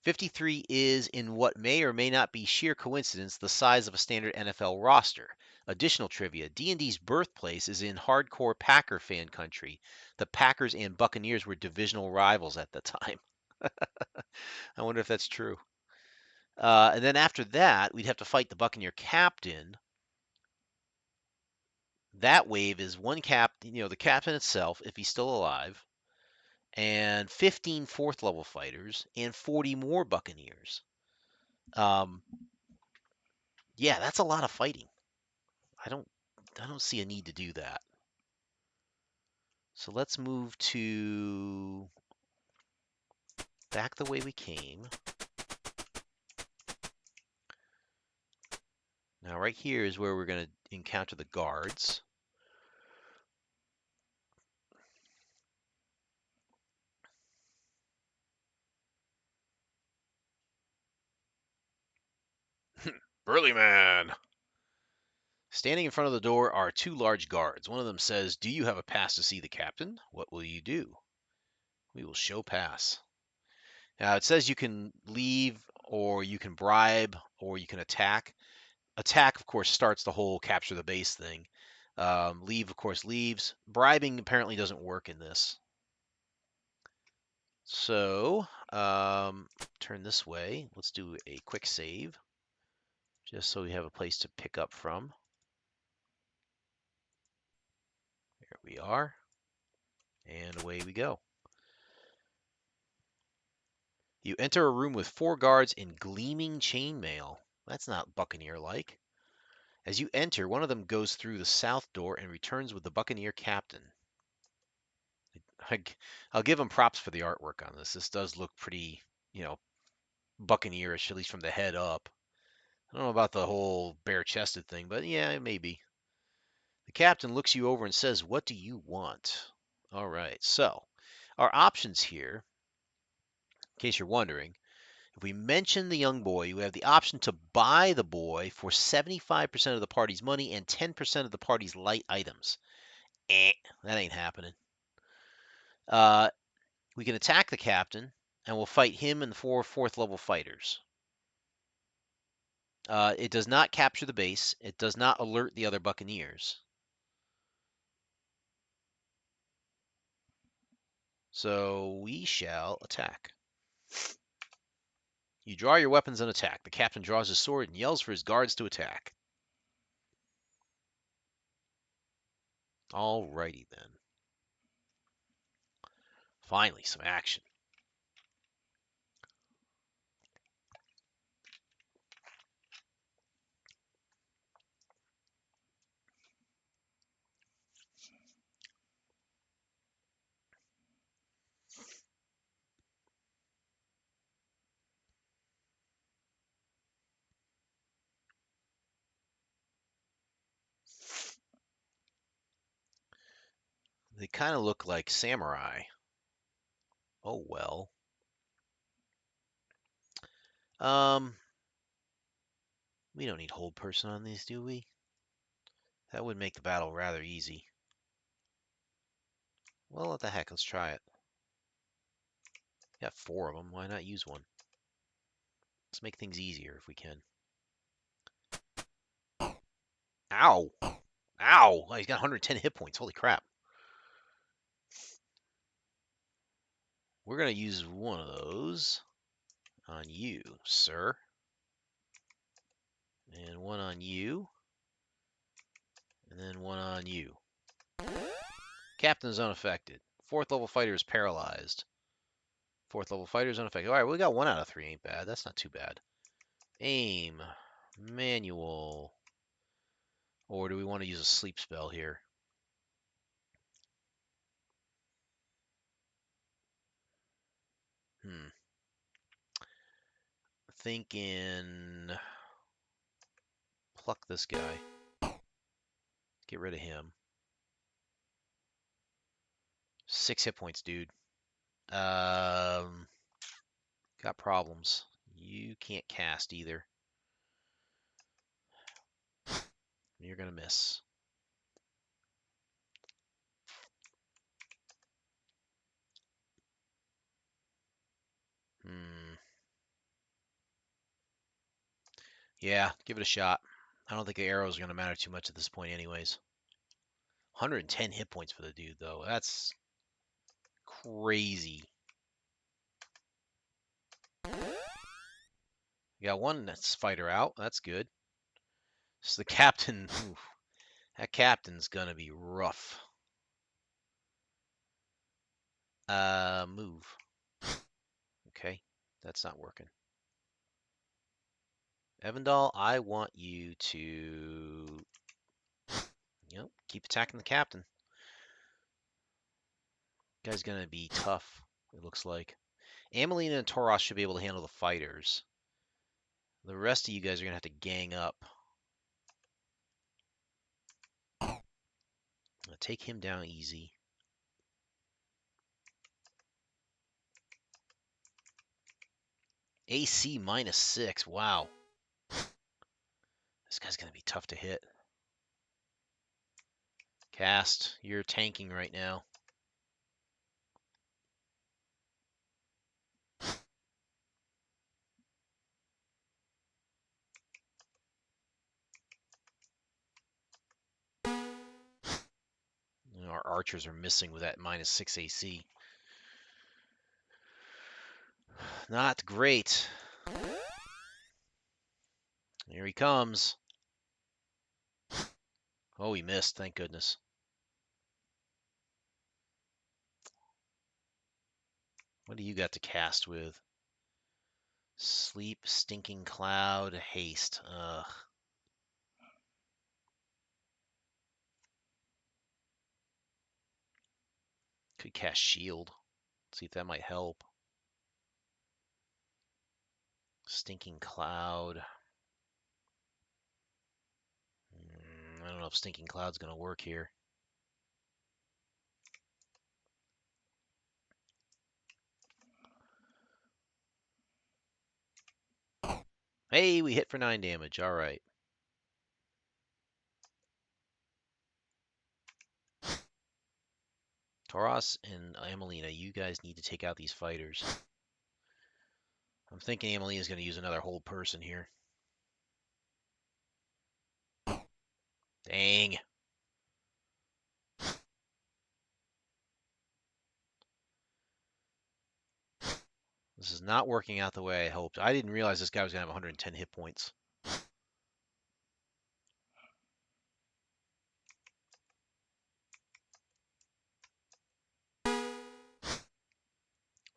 53 is, in what may or may not be sheer coincidence, the size of a standard NFL roster. Additional trivia: D&D's birthplace is in hardcore Packer fan country. The Packers and Buccaneers were divisional rivals at the time. I wonder if that's true. And then after that, we'd have to fight the Buccaneer captain. That wave is one captain, the captain itself, if he's still alive, and 15 fourth level fighters, and 40 more Buccaneers. Um, yeah, that's a lot of fighting. I don't I don't see a need to do that. So let's move to back the way we came. Now right here is where we're going to encounter the guards. Burly man. Standing in front of the door are 2 large guards. One of them says, "Do you have a pass to see the captain? What will you do?" We will show pass. Now it says you can leave, or you can bribe, or you can attack. Attack, of course, starts the whole capture the base thing. Leave, of course, leaves. Bribing apparently doesn't work in this. So, turn this way. Let's do a quick save, just so we have a place to pick up from. There we are. And away we go. You enter a room with 4 guards in gleaming chainmail. That's not Buccaneer-like. As you enter, one of them goes through the south door and returns with the Buccaneer captain. I'll give him props for the artwork on this. This does look pretty, Buccaneerish, at least from the head up. I don't know about the whole bare-chested thing, but yeah, maybe. The captain looks you over and says, "What do you want?" All right, so our options here, in case you're wondering, if we mention the young boy, we have the option to buy the boy for 75% of the party's money and 10% of the party's light items. That ain't happening. We can attack the captain, and we'll fight him and the 4 fourth level fighters. It does not capture the base. It does not alert the other buccaneers. So we shall attack. You draw your weapons and attack. The captain draws his sword and yells for his guards to attack. Alrighty then. Finally, some action. They kind of look like samurai. Oh well. We don't need hold person on these, do we? That would make the battle rather easy. Well, what the heck? Let's try it. Got 4 of them. Why not use one? Let's make things easier if we can. Ow! Ow! Oh, he's got 110 hit points. Holy crap. We're going to use one of those on you, sir. And one on you. And then one on you. Captain is unaffected. 4th level fighter is paralyzed. 4th level fighter is unaffected. Alright, we got 1 out of 3. Ain't bad. That's not too bad. Aim. Manual. Or do we want to use a sleep spell here? Thinking pluck this guy. Get rid of him. 6 hit points, dude. Got problems. You can't cast either. You're gonna miss. Yeah, give it a shot. I don't think the arrows are gonna matter too much at this point anyways. 110 hit points for the dude, though. That's crazy. We got one fighter out. That's good. So the captain, oof, that captain's gonna be rough. Move. Okay, that's not working. Evandal, I want you to, keep attacking the captain. Guy's gonna be tough, it looks like. Amelina and Toros should be able to handle the fighters. The rest of you guys are gonna have to gang up. I'll take him down easy. AC -6. Wow. This guy's gonna be tough to hit. Cast, you're tanking right now. Our archers are missing with that -6 AC. Not great. Here he comes. Oh, he missed. Thank goodness. What do you got to cast with? Sleep, Stinking Cloud, Haste. Ugh. Could cast Shield. See if that might help. Stinking Cloud. I don't know if Stinking Cloud's going to work here. Hey, we hit for 9 damage. All right. Toros and Amelina, you guys need to take out these fighters. I'm thinking Amelina's going to use another hold person here. Dang. This is not working out the way I hoped. I didn't realize this guy was going to have 110 hit points.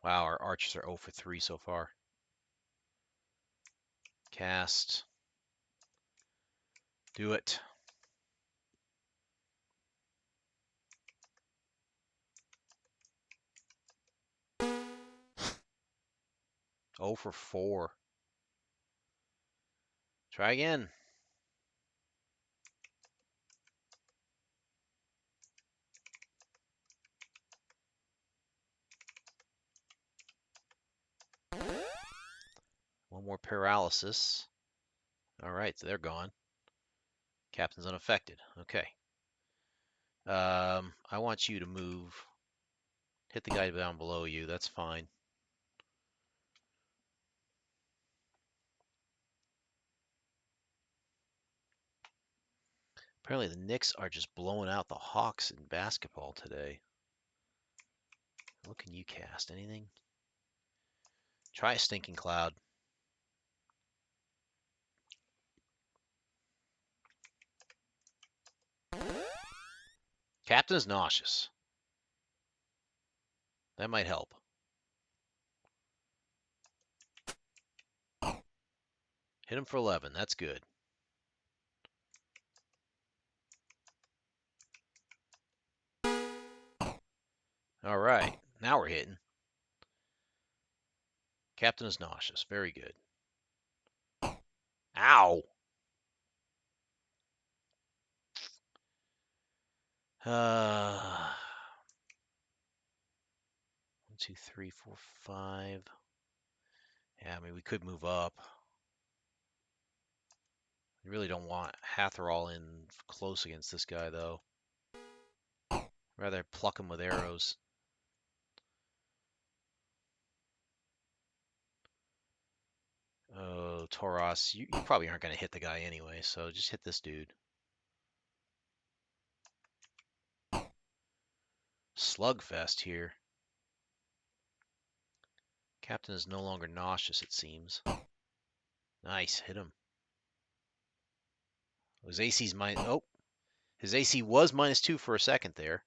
Wow, our archers are 0 for 3 so far. Cast. Do it. Oh for 4. Try again. more paralysis. All right, so they're gone. Captain's unaffected. Okay. I want you to move. Hit the guy down below you. That's fine. Apparently the Knicks are just blowing out the Hawks in basketball today. What can you cast? Anything? Try a Stinking Cloud. Captain is nauseous. That might help. Hit him for 11. That's good. All right. Now we're hitting. Captain is nauseous. Very good. Ow! 1, 2, 3, 4, 5. Yeah, I mean, we could move up. We really don't want Hatherall in close against this guy, though. Rather pluck him with arrows. Oh, Tauros, you probably aren't going to hit the guy anyway, so just hit this dude. Slugfest here. Captain is no longer nauseous, it seems. Nice, hit him. His AC's minus. Oh, his AC was -2 for a second there.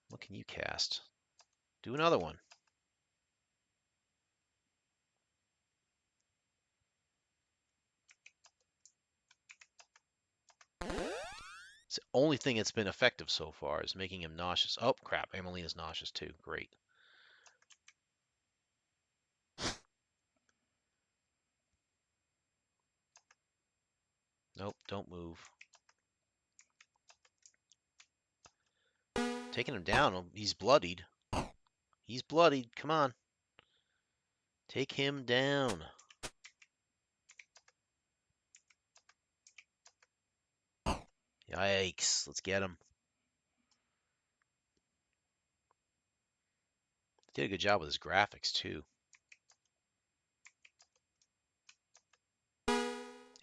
What can you cast? Do another one. It's the only thing that's been effective so far is making him nauseous. Oh, crap. Emelina's nauseous too. Great. Nope, don't move. Taking him down. He's bloodied. He's bloodied. Come on. Take him down. Yikes. Let's get him. Did a good job with his graphics, too.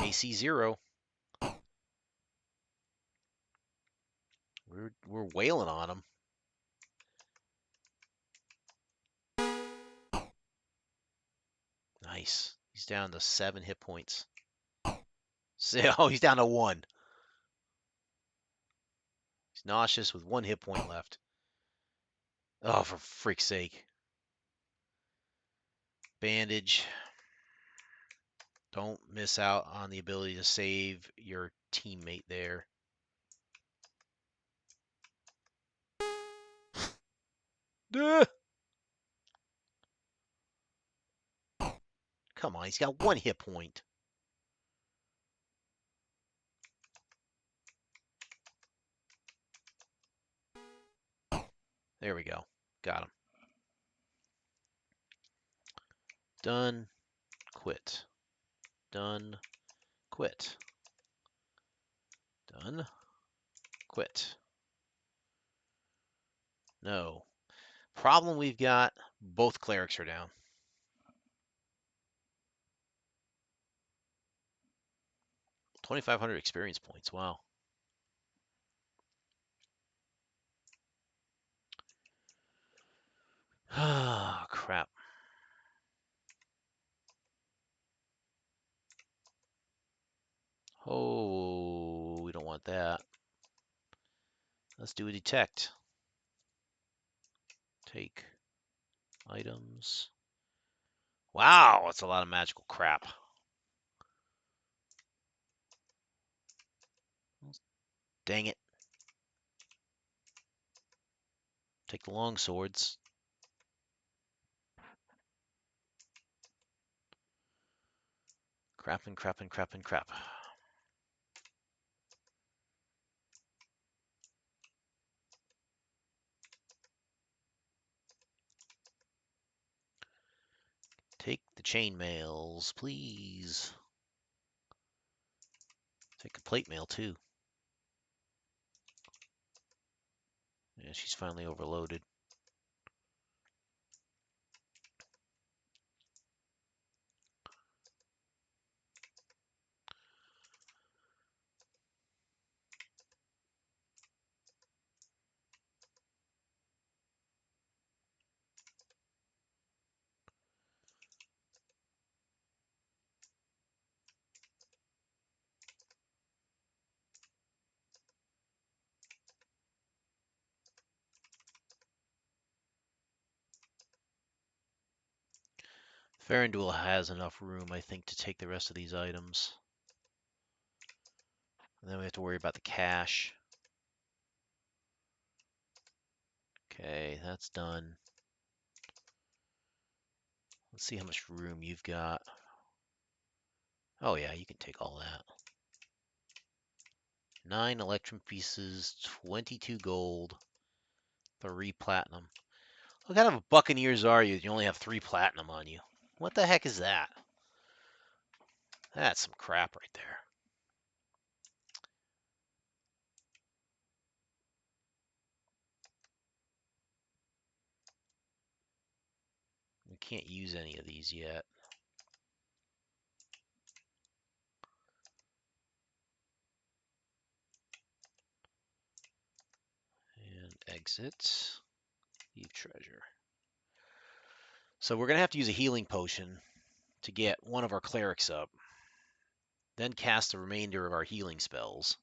AC 0. We're wailing on him. Nice. He's down to 7 hit points. Oh, he's down to 1. He's nauseous with 1 hit point left. Oh, for freak's sake. Bandage. Don't miss out on the ability to save your teammate there. Duh! Come on, he's got 1 hit point. There we go. Got him. Done. Quit. Done. Quit. Done. Quit. No. Problem we've got, both clerics are down. $2,500 experience points. Wow. Ah, crap. Oh, we don't want that. Let's do a detect. Take items. Wow, that's a lot of magical crap. Dang it. Take the long swords. Crap and crap and crap and crap. Take the chainmails, please. Take the plate mail, too. Yeah, she's finally overloaded. Farandul has enough room, I think, to take the rest of these items. And then we have to worry about the cash. Okay, that's done. Let's see how much room you've got. Oh yeah, you can take all that. 9 electrum pieces, 22 gold, 3 platinum. What kind of buccaneers are you? You only have 3 platinum on you. What the heck is that? That's some crap right there. We can't use any of these yet. And exit. Leave treasure. So we're going to have to use a healing potion to get one of our clerics up. Then cast the remainder of our healing spells.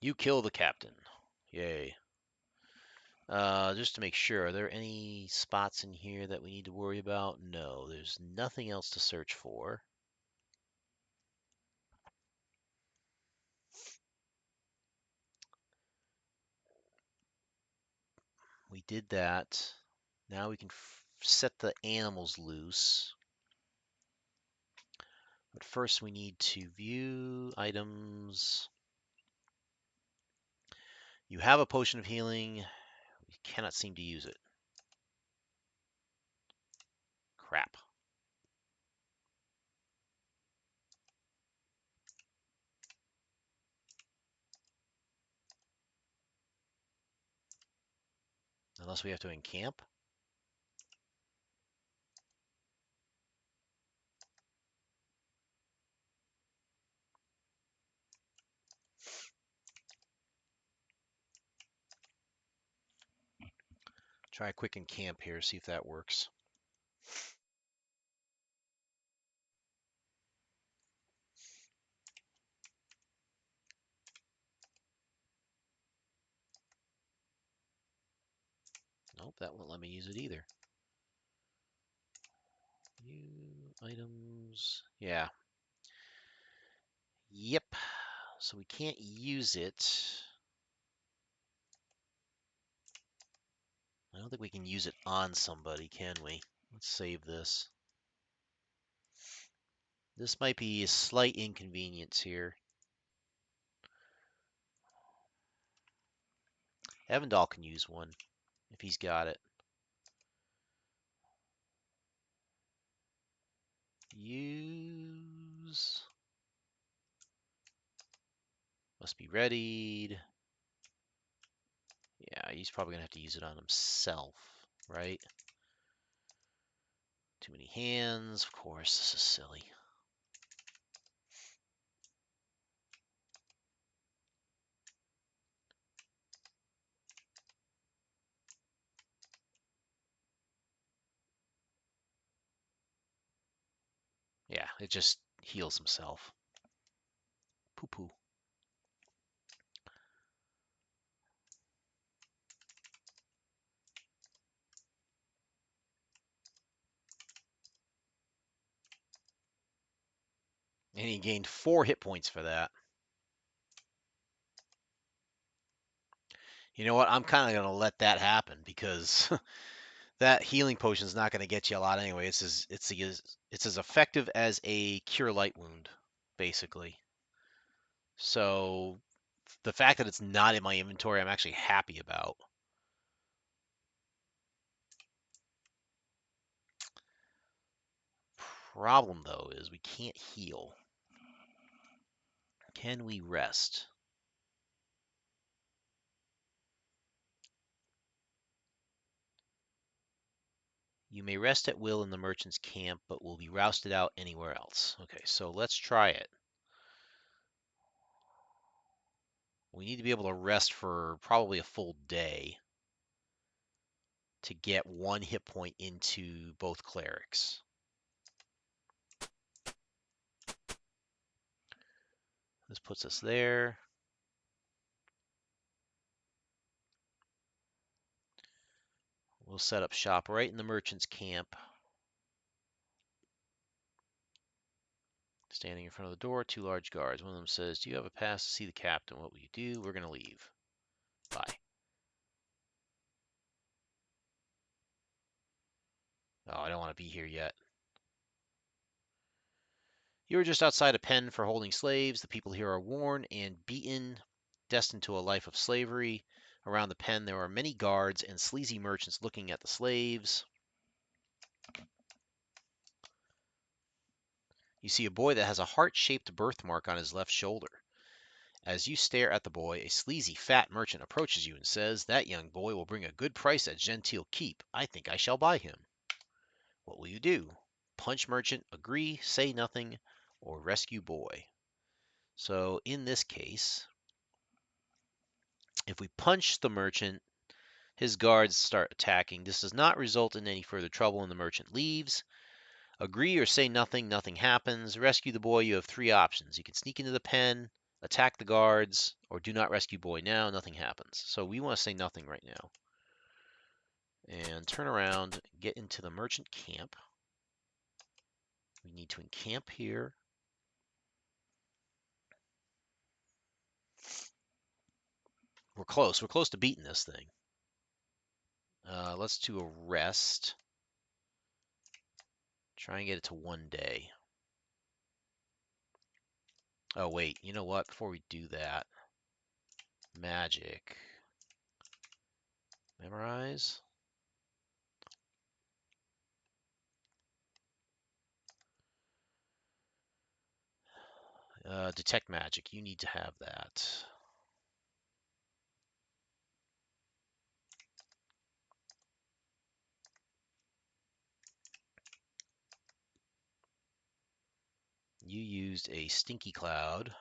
You kill the captain. Yay. Just to make sure, are there any spots in here that we need to worry about? No, there's nothing else to search for. We did that. Now we can set the animals loose. But first we need to view items. You have a potion of healing. We cannot seem to use it. Crap. Unless we have to encamp. Try a quick encamp here, see if that works. Nope, that won't let me use it either. View items. Yeah. Yep. So we can't use it. I don't think we can use it on somebody, can we? Let's save this. This might be a slight inconvenience here. Evandal can use one if he's got it. Use. Must be readied. Yeah, he's probably gonna have to use it on himself, right? Too many hands, of course, this is silly. Yeah, it just heals himself. Poo-poo. And he gained 4 hit points for that. You know what? I'm kind of going to let that happen because that healing potion is not going to get you a lot anyway. It's as effective as a cure light wound, basically. So the fact that it's not in my inventory, I'm actually happy about. Problem though is we can't heal. Can we rest? You may rest at will in the merchant's camp, but will be rousted out anywhere else. Okay, so let's try it. We need to be able to rest for probably a full day to get 1 hit point into both clerics. This puts us there. We'll set up shop right in the merchant's camp. Standing in front of the door, 2 large guards. One of them says, "Do you have a pass to see the captain? What will you do? We're going to leave. Bye." Oh, I don't want to be here yet. You are just outside a pen for holding slaves. The people here are worn and beaten, destined to a life of slavery. Around the pen, there are many guards and sleazy merchants looking at the slaves. You see a boy that has a heart-shaped birthmark on his left shoulder. As you stare at the boy, a sleazy fat merchant approaches you and says, "That young boy will bring a good price at Gentile Keep. I think I shall buy him." What will you do? Punch merchant, agree, say nothing, or rescue boy? So in this case, if we punch the merchant, his guards start attacking. This does not result in any further trouble and the merchant leaves. Agree or say nothing, nothing happens. Rescue the boy, you have 3 options. You can sneak into the pen, attack the guards, or do not rescue boy now, nothing happens. So we want to say nothing right now. And turn around, get into the merchant camp. We need to encamp here. We're close. We're close to beating this thing. Let's do a rest. Try and get it to 1 day. Oh, wait. You know what? Before we do that, magic. Memorize. Detect magic. You need to have that. You used a stinky cloud.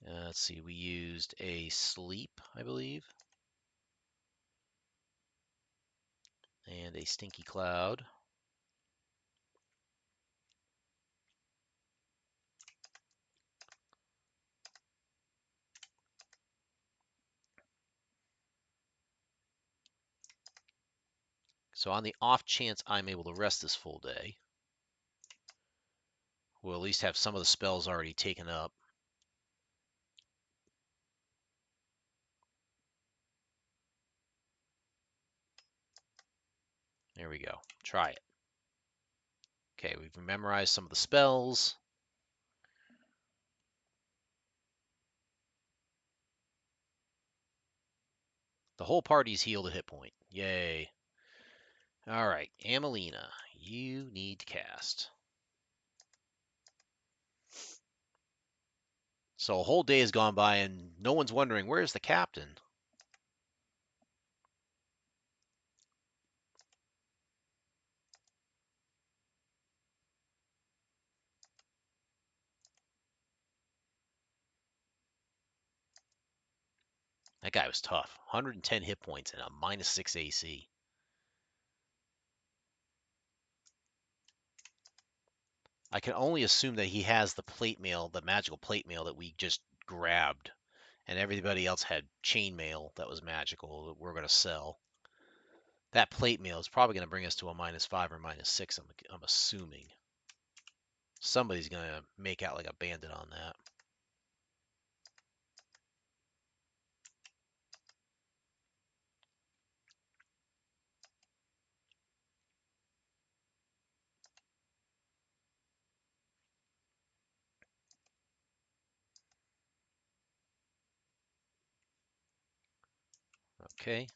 Let's see, we used a sleep, I believe, and a stinky cloud. So on the off chance I'm able to rest this full day, we'll at least have some of the spells already taken up. There we go. Try it. Okay, we've memorized some of the spells. The whole party's healed a hit point. Yay. All right, Amelina, you need to cast. So a whole day has gone by and no one's wondering, where's the captain? That guy was tough. 110 hit points and a -6 AC. I can only assume that he has the plate mail, the magical plate mail that we just grabbed, and everybody else had chain mail that was magical that we're going to sell. That plate meal is probably going to bring us to a -5 or -6. I'm assuming somebody's going to make out like a bandit on that. Okay.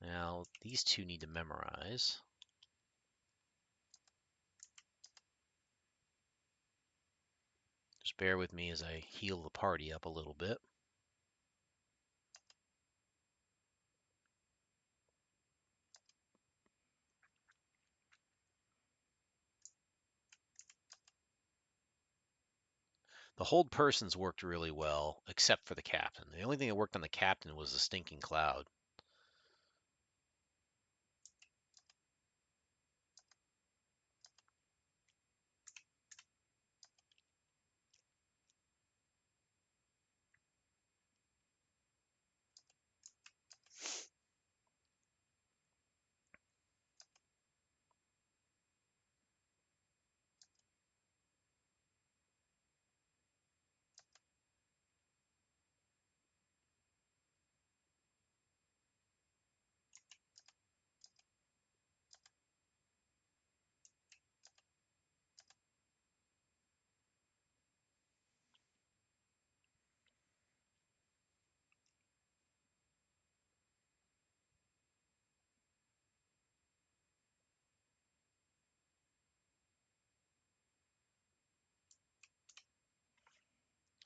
Now these two need to memorize. Just bear with me as I heal the party up a little bit. The hold persons worked really well, except for the captain. The only thing that worked on the captain was the stinking cloud.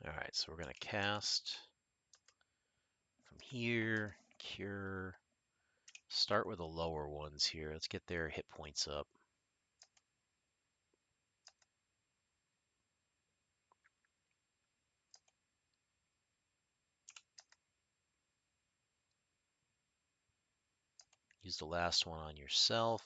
All right, so we're going to cast from here, cure. Start with the lower ones here. Let's get their hit points up. Use the last one on yourself.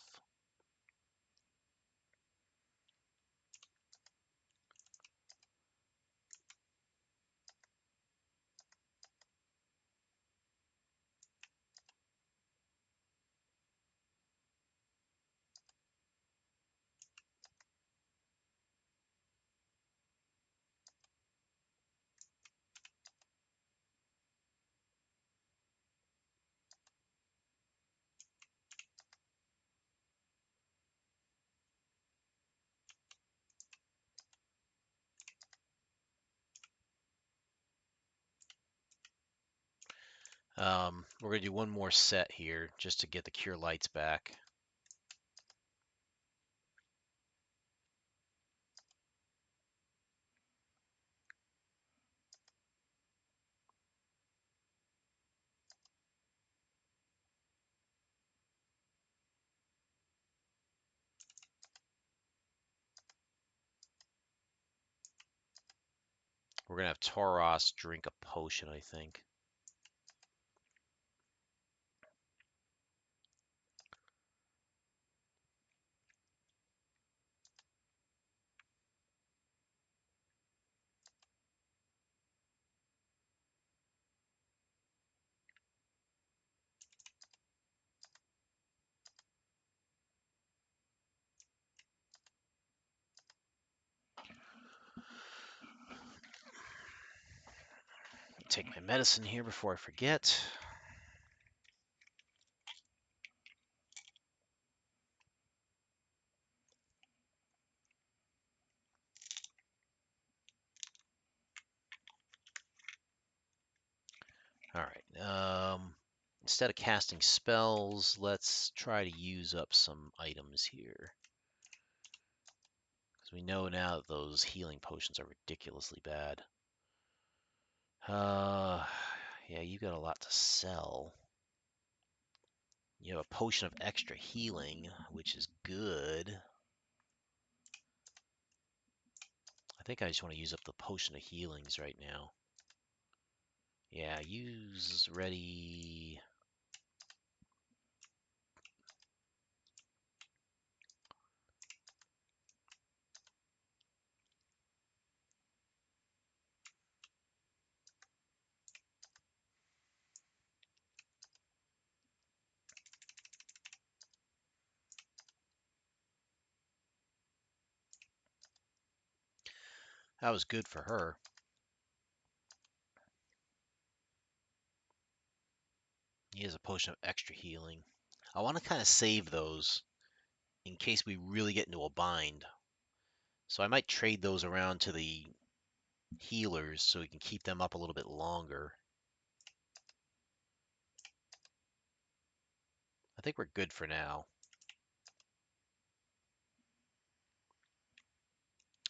We're going to do one more set here just to get the cure lights back. We're going to have Tauros drink a potion, I think. Take my medicine here before I forget. All right. Instead of casting spells, let's try to use up some items here. Because we know now that those healing potions are ridiculously bad. Yeah, you got a lot to sell. You have a potion of extra healing, which is good. I think I just want to use up the potion of healings right now. Yeah, use ready. That was good for her. He has a potion of extra healing. I want to kind of save those in case we really get into a bind. So I might trade those around to the healers so we can keep them up a little bit longer. I think we're good for now.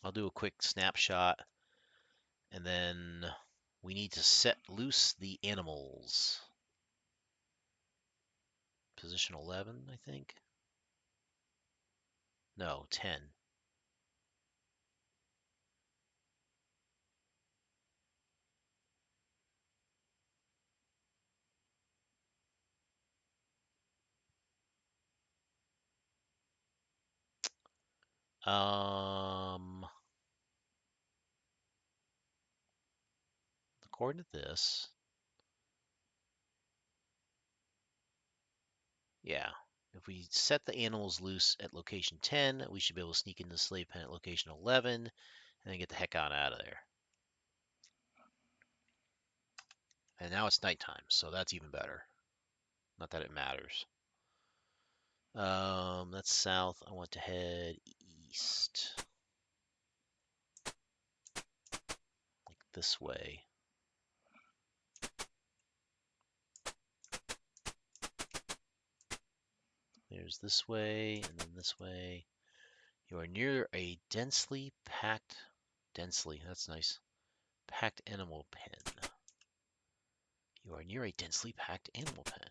I'll do a quick snapshot, and then we need to set loose the animals. Position 11, I think. No, 10. According to this, yeah, if we set the animals loose at location 10, we should be able to sneak into the slave pen at location 11 and then get the heck on out of there. And now it's nighttime, so that's even better. Not that it matters. That's south. I want to head east. Like this way. There's this way, and then this way. You are near a that's nice, packed animal pen. You are near a densely packed animal pen.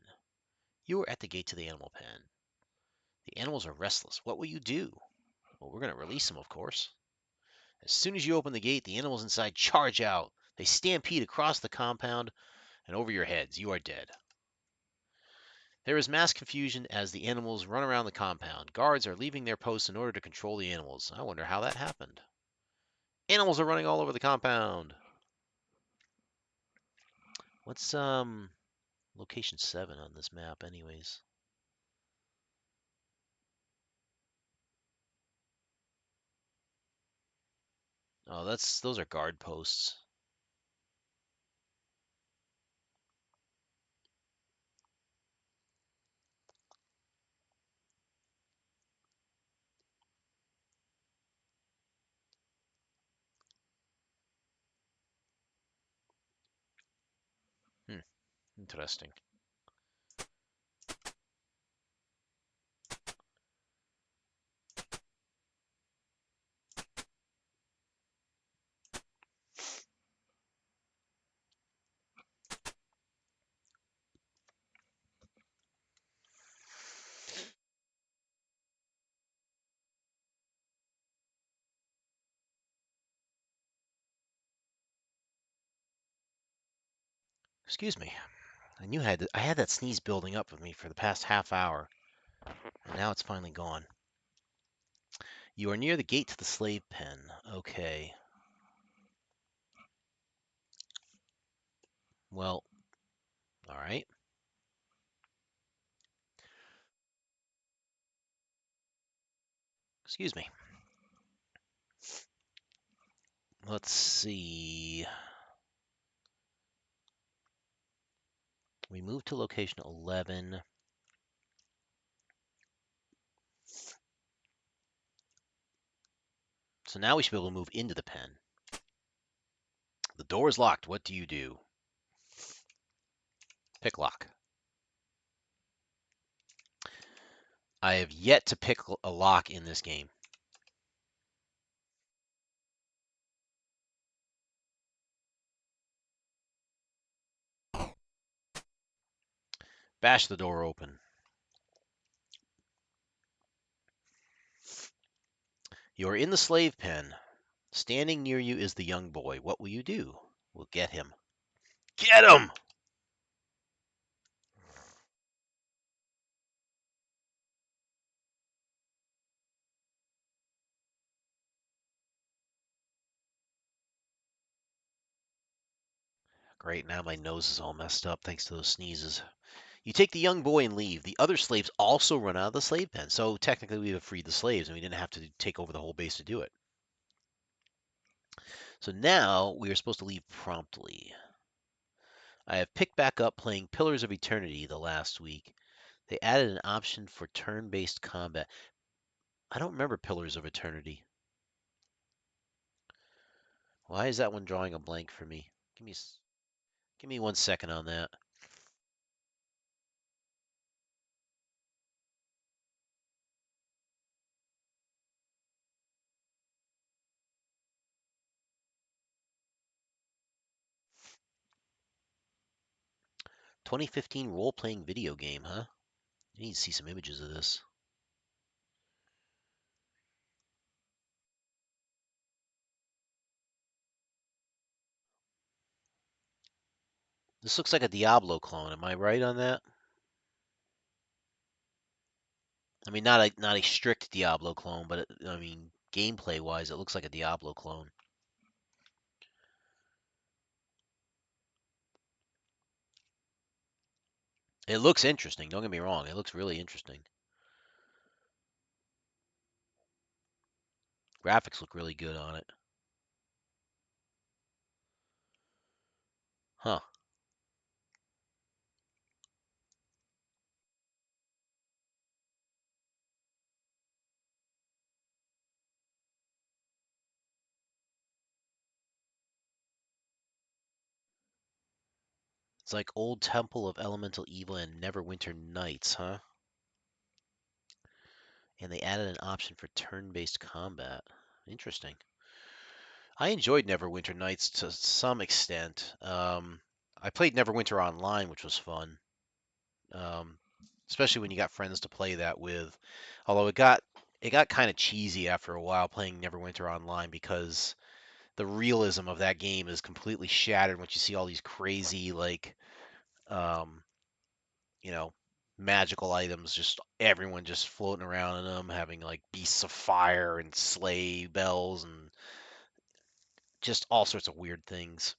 You are at the gate to the animal pen. The animals are restless. What will you do? Well, we're going to release them, of course. As soon as you open the gate, the animals inside charge out. They stampede across the compound and over your heads. You are dead. There is mass confusion as the animals run around the compound. Guards are leaving their posts in order to control the animals. I wonder how that happened. Animals are running all over the compound. What's location 7 on this map anyways? Oh, those are guard posts. Interesting. Excuse me. I had that sneeze building up with me for the past half hour, and now it's finally gone. You are near the gate to the slave pen. Okay. Well, all right. Excuse me. Let's see. We moved to location 11. So now we should be able to move into the pen. The door is locked. What do you do? Pick lock. I have yet to pick a lock in this game. Bash the door open. You are in the slave pen. Standing near you is the young boy. What will you do? We'll get him. Get him! Great, now my nose is all messed up thanks to those sneezes. You take the young boy and leave. The other slaves also run out of the slave pen. So technically we have freed the slaves and we didn't have to take over the whole base to do it. So now we are supposed to leave promptly. I have picked back up playing Pillars of Eternity the last week. They added an option for turn-based combat. I don't remember Pillars of Eternity. Why is that one drawing a blank for me? Give me 1 second on that. "2015 role-playing video game, huh? I need to see some images of this." This looks like a Diablo clone. Am I right on that? I mean, not a strict Diablo clone, but I mean, gameplay-wise, it looks like a Diablo clone. It looks interesting. Don't get me wrong. It looks really interesting. Graphics look really good on it. Huh. It's like Old Temple of Elemental Evil and Neverwinter Nights, huh? And they added an option for turn-based combat. Interesting. I enjoyed Neverwinter Nights to some extent. I played Neverwinter Online, which was fun, um, especially when you got friends to play that with. Although it got kind of cheesy after a while playing Neverwinter Online because the realism of that game is completely shattered once you see all these crazy um, you know, magical items, just everyone just floating around in them, having like beasts of fire and sleigh bells and just all sorts of weird things.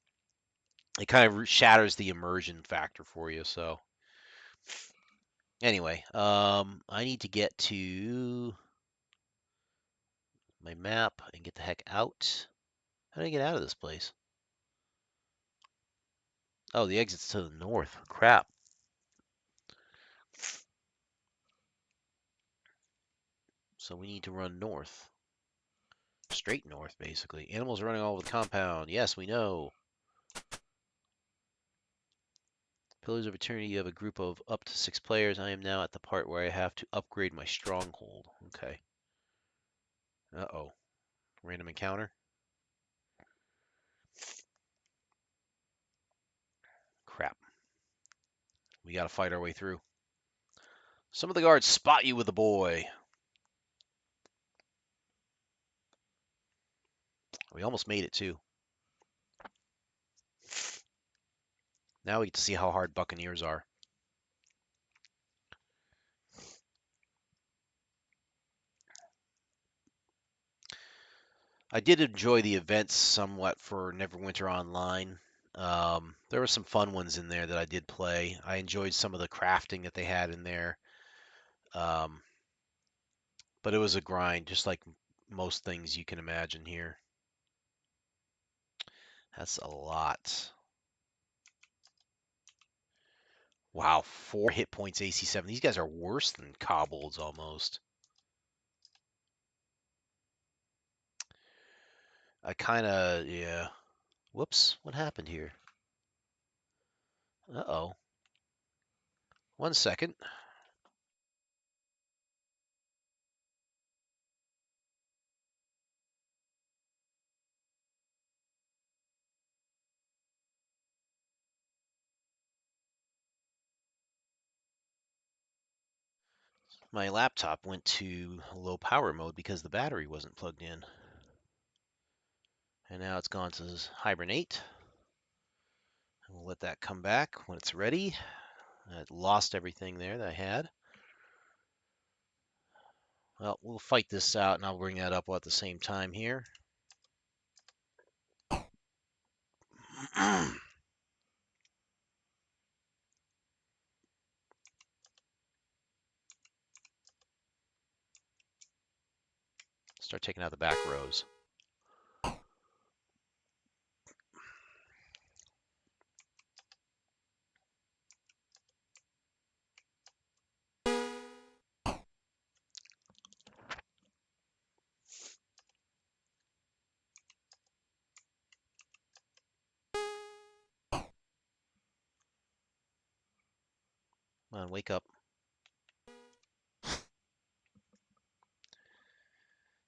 It kind of shatters the immersion factor for you. So anyway, I need to get to my map and get the heck out. How do I get out of this place? Oh, the exit's to the north. Crap. So we need to run north. Straight north, basically. Animals running all over the compound. Yes, we know. Pillars of Eternity, you have a group of up to 6 players. I am now at the part where I have to upgrade my stronghold. Okay. Uh-oh. Random encounter? Crap. We gotta fight our way through. Some of the guards spot you with the boy. We almost made it, too. Now we get to see how hard Buccaneers are. I did enjoy the events somewhat for Neverwinter Online. There were some fun ones in there that I did play. I enjoyed some of the crafting that they had in there. Um, but it was a grind, just like most things you can imagine here. That's a lot. Wow, 4 hit points AC7. These guys are worse than kobolds almost. I kind of, yeah. Whoops, what happened here? Uh-oh. 1 second. My laptop went to low power mode because the battery wasn't plugged in. And now it's gone to hibernate. We'll let that come back when it's ready. I lost everything there that I had. Well, we'll fight this out, and I'll bring that up at the same time here. Start taking out the back rows. Come on, wake up.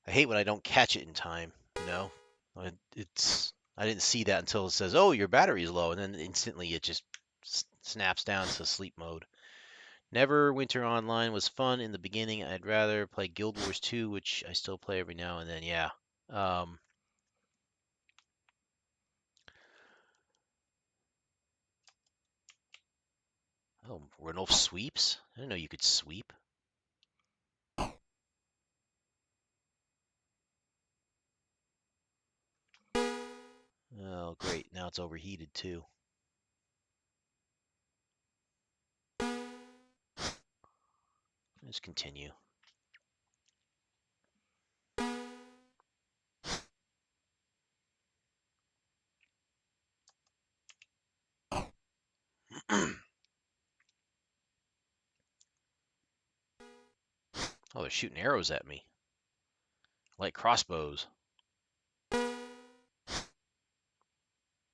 I hate when I don't catch it in time, you know? I didn't see that until it says, "Oh, your battery's low," and then instantly it just snaps down to sleep mode. Neverwinter Online was fun in the beginning. I'd rather play Guild Wars 2, which I still play every now and then. Yeah. Um, oh, Ranulf sweeps? I didn't know you could sweep. Oh, great. Now it's overheated too. Let's continue. Oh, they're shooting arrows at me. Like crossbows.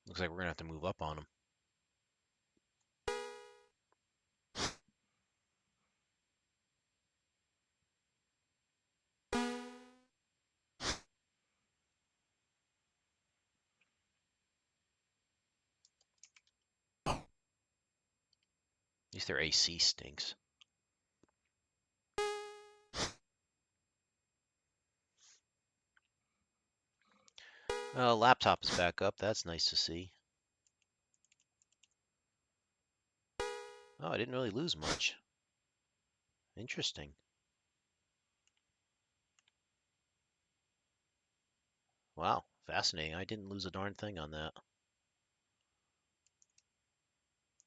Looks like we're going to have to move up on them. At least their AC stinks. Laptop is back up. That's nice to see. Oh, I didn't really lose much. Interesting. Wow, fascinating. I didn't lose a darn thing on that.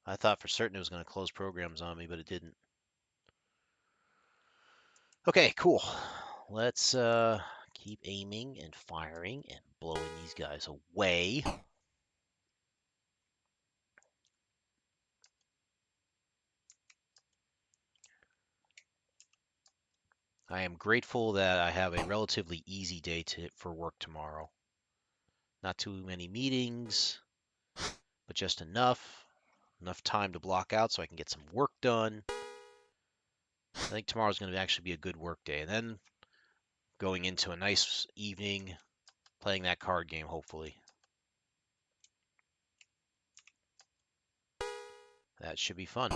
I thought for certain it was going to close programs on me, but it didn't. Okay, cool. Let's keep aiming and firing and blowing these guys away. I am grateful that I have a relatively easy day for work tomorrow. Not too many meetings, but just enough. Enough time to block out so I can get some work done. I think tomorrow's going to actually be a good work day. And then going into a nice evening, playing that card game, hopefully. That should be fun.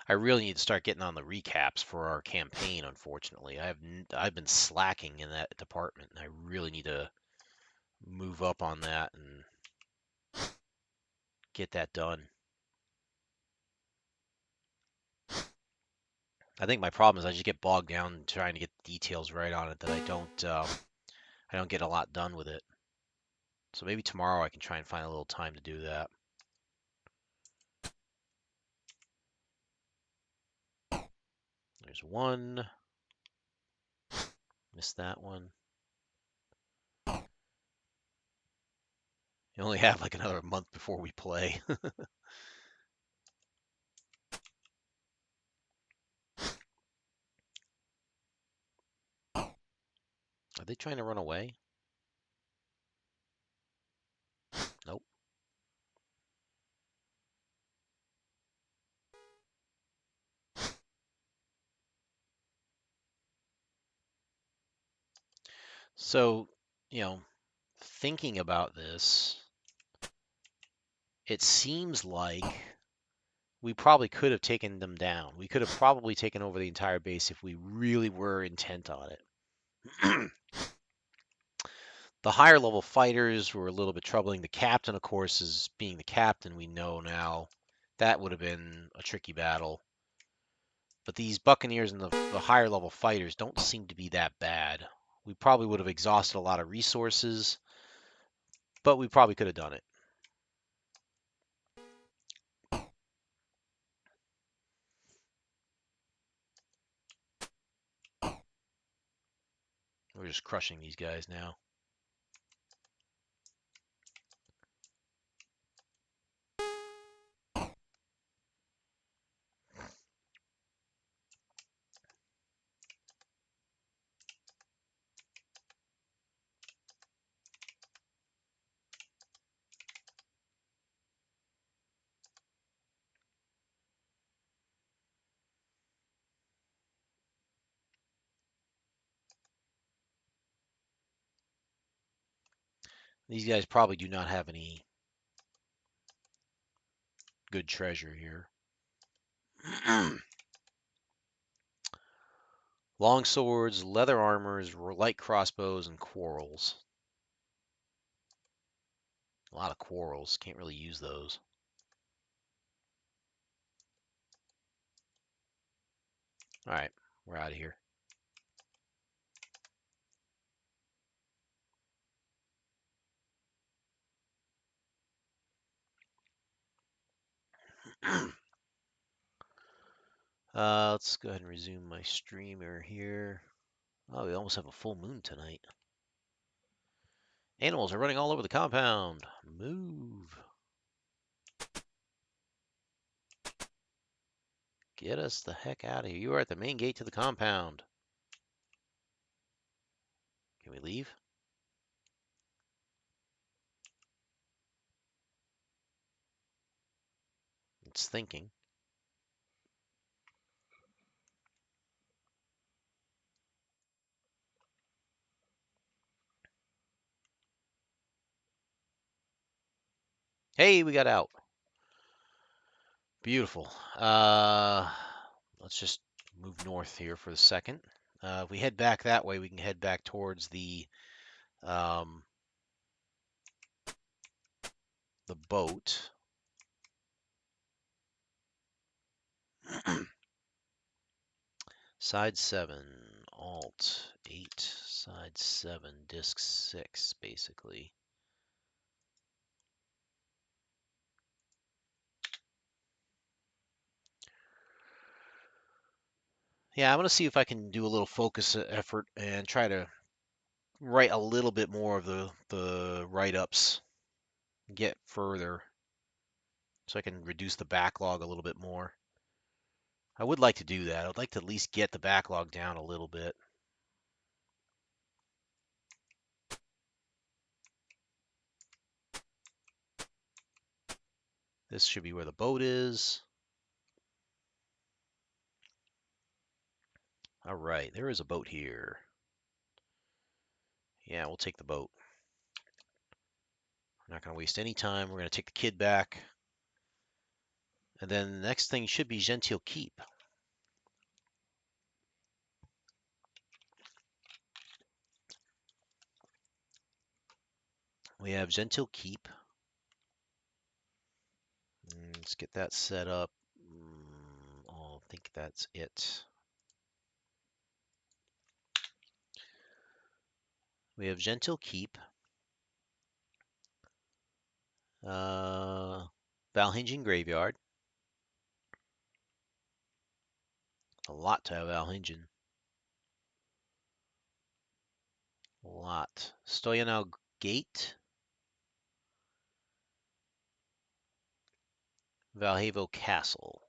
I really need to start getting on the recaps for our campaign, unfortunately. I've been slacking in that department, and I really need to move up on that and get that done. I think my problem is I just get bogged down trying to get the details right on it that I don't get a lot done with it. So maybe tomorrow I can try and find a little time to do that. There's one. Missed that one. You only have like another month before we play. Are they trying to run away? Nope. So, thinking about this, it seems like we probably could have taken them down. We could have probably taken over the entire base if we really were intent on it. The higher level fighters were a little bit troubling. The captain, of course, is being the captain. We know now that would have been a tricky battle. But these Buccaneers and the higher level fighters don't seem to be that bad. We probably would have exhausted a lot of resources, but we probably could have done it. We're just crushing these guys now. These guys probably do not have any good treasure here. Long swords, leather armors, light crossbows, and quarrels. A lot of quarrels. Can't really use those. All right, we're out of here. Let's go ahead and resume my streamer here. Oh, we almost have a full moon tonight. Animals are running all over the compound. Move. Get us the heck out of here. You are at the main gate to the compound. Can we leave? It's thinking. Hey, we got out. Beautiful. Let's just move north here for a second. If we head back that way, we can head back towards um, the boat. Side 7, Alt 8, Side 7, Disk 6, basically. Yeah, I'm going to see if I can do a little focus effort and try to write a little bit more of the write-ups, get further, so I can reduce the backlog a little bit more. I would like to do that. I'd like to at least get the backlog down a little bit. This should be where the boat is. All right, there is a boat here. Yeah, we'll take the boat. We're not going to waste any time. We're going to take the kid back. And then the next thing should be Gentile Keep. We have Gentile Keep. Let's get that set up. I think that's it. We have Gentile Keep. Valhingen Graveyard. A lot to have Valhingen. A lot. Stoyanov Gate. Valhavo Castle.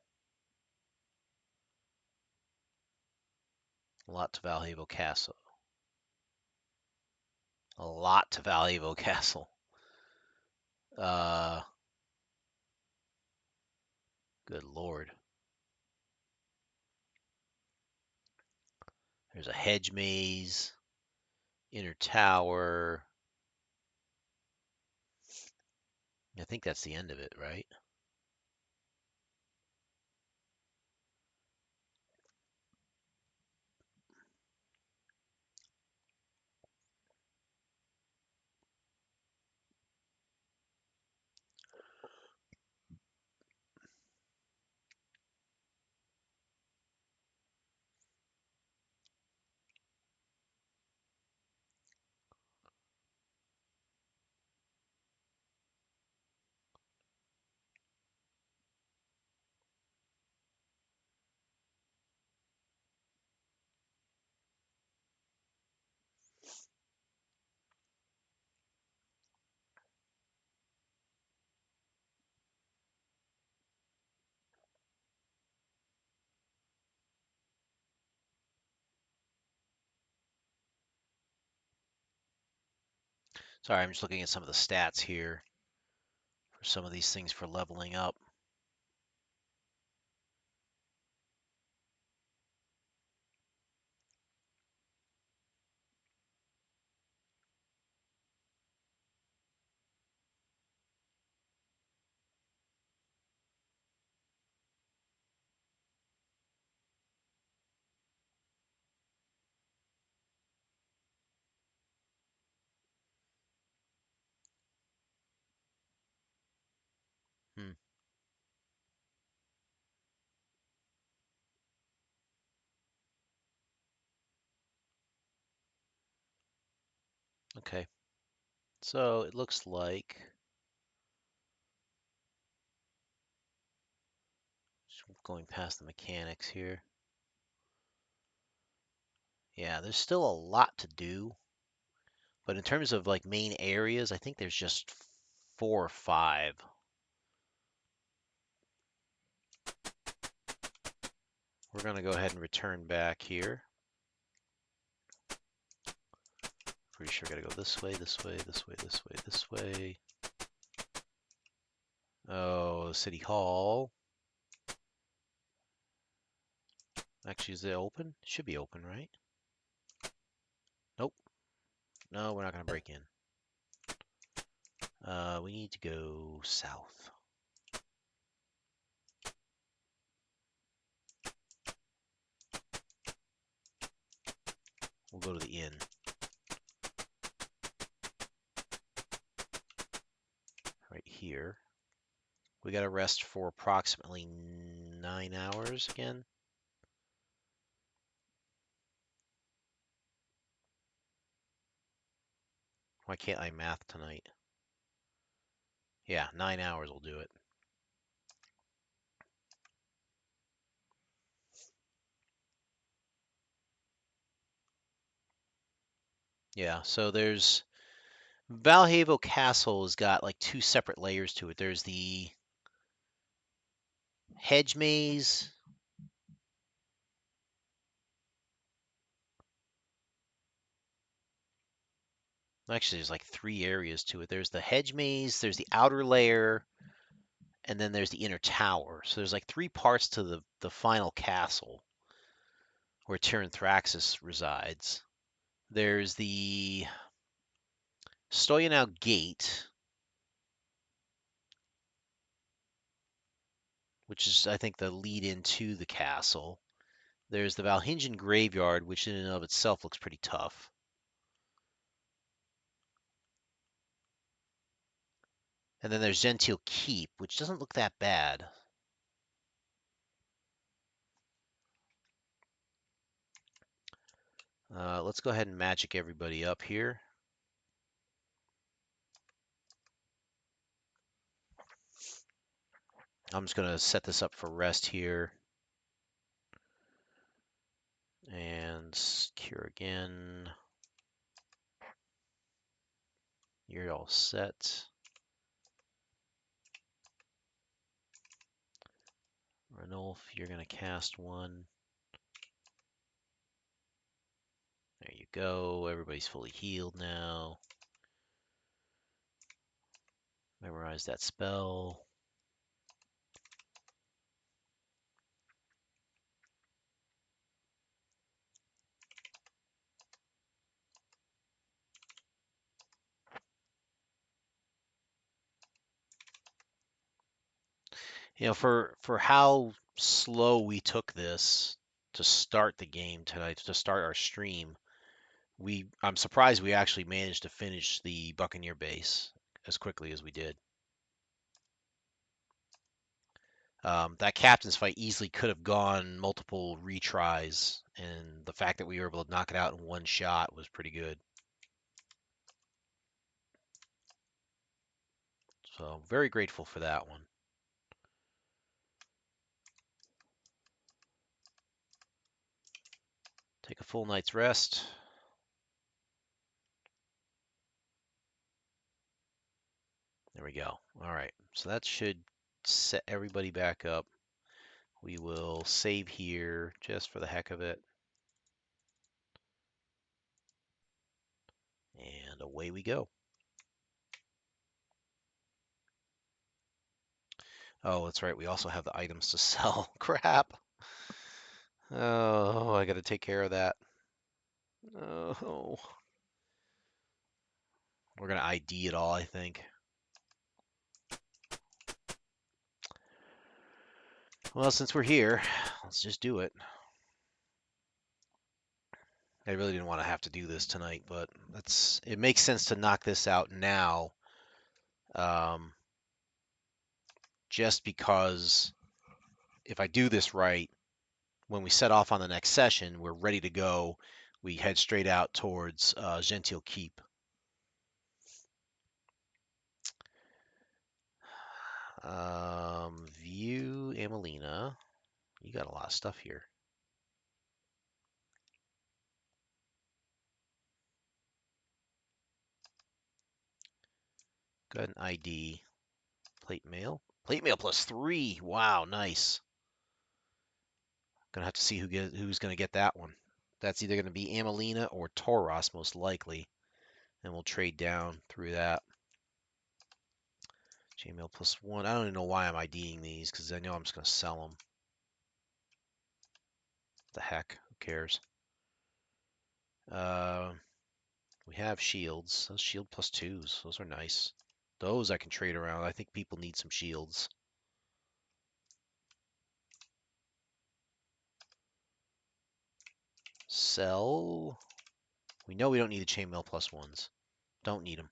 A lot to Valhavo Castle. A lot to Valhavo Castle. Good lord. There's a hedge maze. Inner tower. I think that's the end of it, right? Sorry, I'm just looking at some of the stats here for some of these things for leveling up. Okay. So it looks like just going past the mechanics here. Yeah, there's still a lot to do, but in terms of like main areas, I think there's just 4 or 5. We're gonna go ahead and return back here. Pretty sure I gotta go this way, this way, this way, this way, this way. Oh, City Hall. Actually, is it open? It should be open, right? Nope. No, we're not gonna break in. We need to go south. We'll go to the inn. Right here. We gotta rest for approximately 9 hours again. Why can't I math tonight? Yeah, 9 hours will do it. Yeah, so there's Valhalla Castle has got like 2 separate layers to it. There's the hedge maze. Actually, there's like 3 areas to it. There's the hedge maze, there's the outer layer, and then there's the inner tower. So there's like 3 parts to the final castle where Tyranthraxis resides. There's the Stoyanov Gate, which is, I think, the lead into the castle. There's the Valhingen Graveyard, which in and of itself looks pretty tough. And then there's Gentile Keep, which doesn't look that bad. Let's go ahead and magic everybody up here. I'm just going to set this up for rest here. And cure again. You're all set. Ranulf, you're going to cast one. There you go. Everybody's fully healed now. Memorize that spell. You know, for how slow we took this to start the game tonight, to start our stream, I'm surprised we actually managed to finish the Buccaneer base as quickly as we did. That captain's fight easily could have gone multiple retries, and the fact that we were able to knock it out in one shot was pretty good. So very grateful for that one. Take a full night's rest. There we go. All right, so that should set everybody back up. We will save here just for the heck of it. And away we go. Oh, that's right. We also have the items to sell. Crap. Oh, I got to take care of that. Oh. We're going to ID it all, I think. Well, since we're here, let's just do it. I really didn't want to have to do this tonight, but it makes sense to knock this out now. Just because if I do this right, when we set off on the next session, we're ready to go. We head straight out towards Gentile Keep. View Amelina. You got a lot of stuff here. Go ahead and ID plate mail. Plate mail +3. Wow, nice. Gonna have to see who's gonna get that one. That's either gonna be Amelina or Tauros, most likely. And we'll trade down through that. Chainmail +1. I don't even know why I'm IDing these because I know I'm just gonna sell them. The heck, who cares? We have shields. Those shield +2s. Those are nice. Those I can trade around. I think people need some shields. Sell. We know we don't need the chainmail +1s. Don't need them.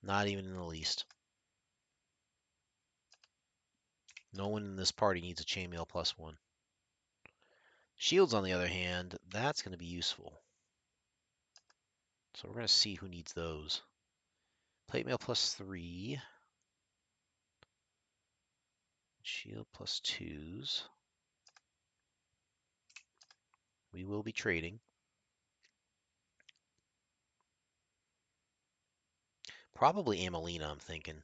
Not even in the least. No one in this party needs a chainmail +1. Shields, on the other hand, that's going to be useful. So we're going to see who needs those. Plate mail +3. Shield +2s. We will be trading. Probably Amelina, I'm thinking.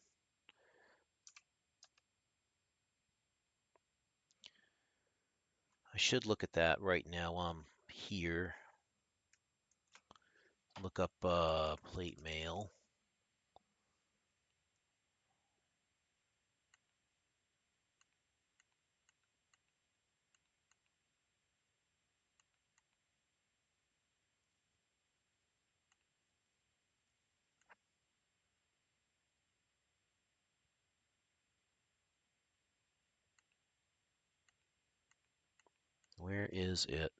I should look at that right now while I'm here. Look up plate mail. Where is it?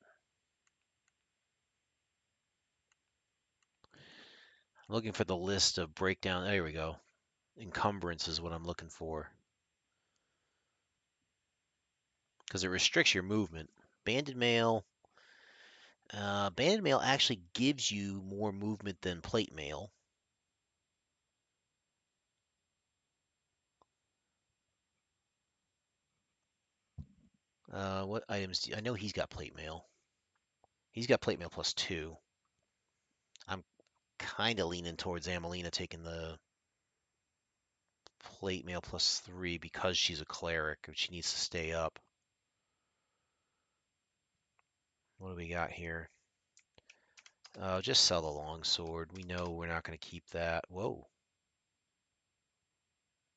I'm looking for the list of breakdown. There we go. Encumbrance is what I'm looking for. Because it restricts your movement. Banded mail. Banded mail actually gives you more movement than plate mail. What items do I know he's got plate mail. He's got plate mail +2. I'm kind of leaning towards Amelina taking the plate mail +3 because she's a cleric and she needs to stay up. What do we got here? Just sell the longsword. We know we're not going to keep that. Whoa.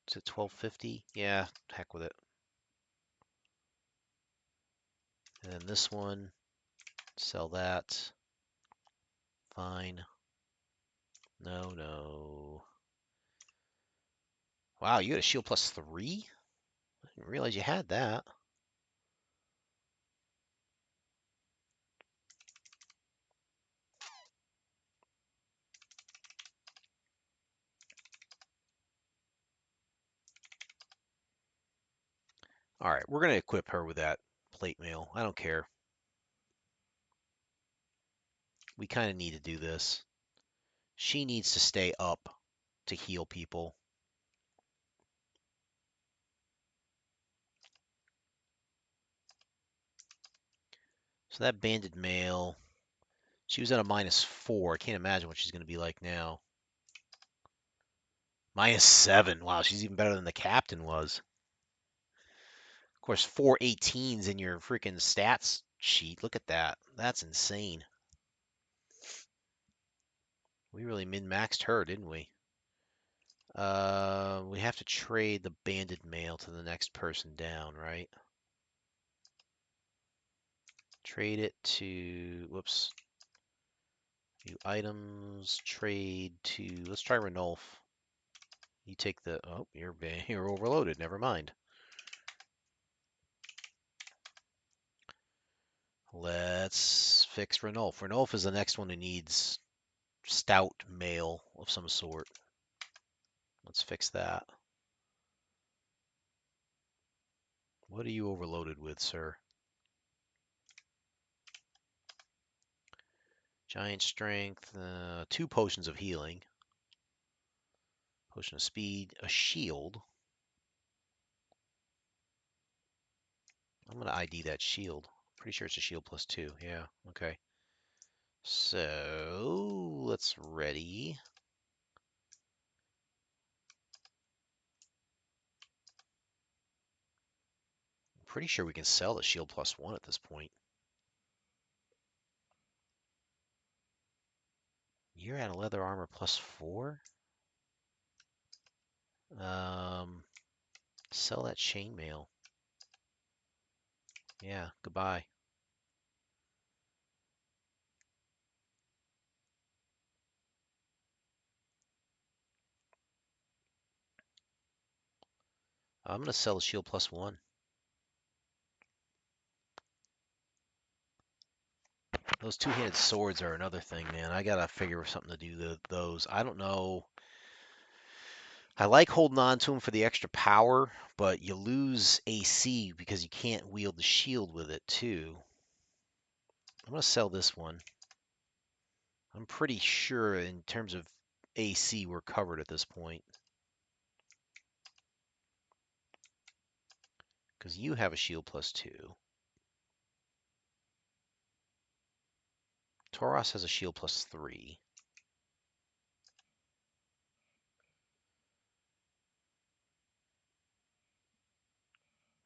Is it 1250? Yeah, heck with it. And then this one, sell that. Fine. No, no. Wow, you got a shield +3? I didn't realize you had that. All right, we're going to equip her with that plate mail. I don't care. We kind of need to do this. She needs to stay up to heal people. So that banded mail, she was at a -4. I can't imagine what she's going to be like now. -7. Wow, she's even better than the captain was. Of course, 4 18s in your freaking stats sheet. Look at that. That's insane. We really min-maxed her, didn't we? We have to trade the banded mail to the next person down, right? Trade it to, whoops. View items, trade to, let's try Ranulf. You take the, oh, you're overloaded, never mind. Let's fix Ranulf. Ranulf is the next one who needs stout mail of some sort. Let's fix that. What are you overloaded with, sir? Giant strength, 2 potions of healing. Potion of speed, a shield. I'm going to ID that shield. Pretty sure it's a shield +2. Yeah, okay. So, let's ready. I'm pretty sure we can sell the shield +1 at this point. You're at a leather armor +4? Sell that chainmail. Yeah, goodbye. I'm going to sell the shield +1. Those two-handed swords are another thing, man. I gotta figure something to do those. I don't know. I like holding on to them for the extra power, but you lose AC because you can't wield the shield with it too. I'm gonna sell this one. I'm pretty sure in terms of AC we're covered at this point. Because you have a shield +2. Tauros has a shield +3.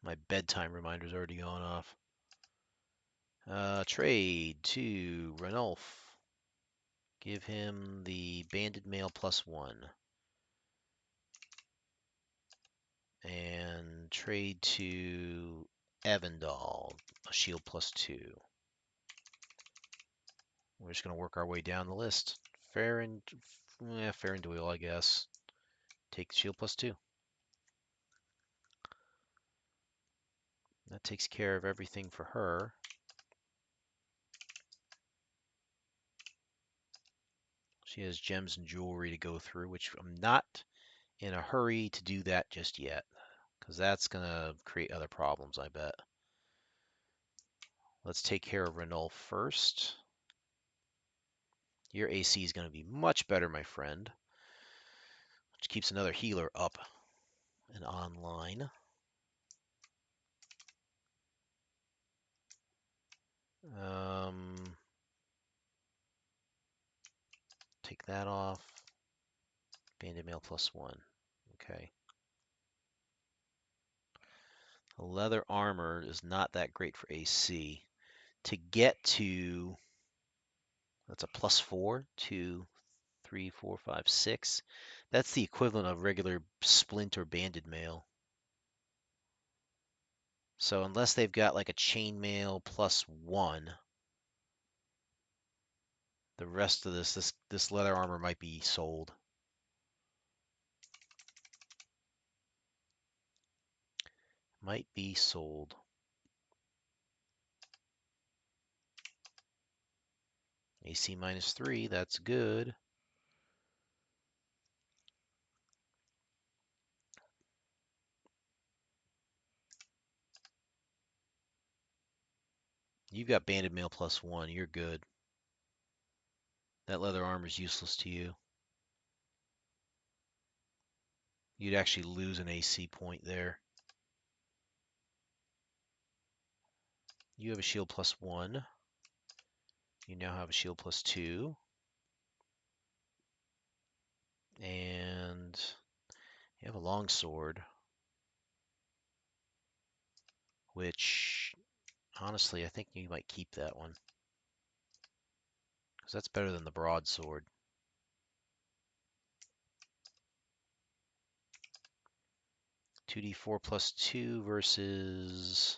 My bedtime reminder's already gone off. Trade to Ranulf. Give him the banded mail +1. And trade to Evandal, a shield +2. We're just going to work our way down the list. Fair and Doyle, I guess. Take the shield +2. That takes care of everything for her. She has gems and jewelry to go through, which I'm not in a hurry to do that just yet, because that's going to create other problems, I bet. Let's take care of Renault first. Your AC is going to be much better, my friend. Which keeps another healer up and online. Take that off. Banded mail +1. Okay. Leather armor is not that great for AC. To get to, that's a +4, 2, 3, 4, 5, 6. That's the equivalent of regular splint or banded mail. So unless they've got like a chainmail +1, the rest of this leather armor might be sold. Might be sold. AC -3, that's good. You've got banded mail +1, you're good. That leather armor is useless to you. You'd actually lose an AC point there. You have a shield +1. You now have a shield +2. And you have a longsword, which honestly, I think you might keep that one. Because that's better than the broadsword. (2d4 +2) versus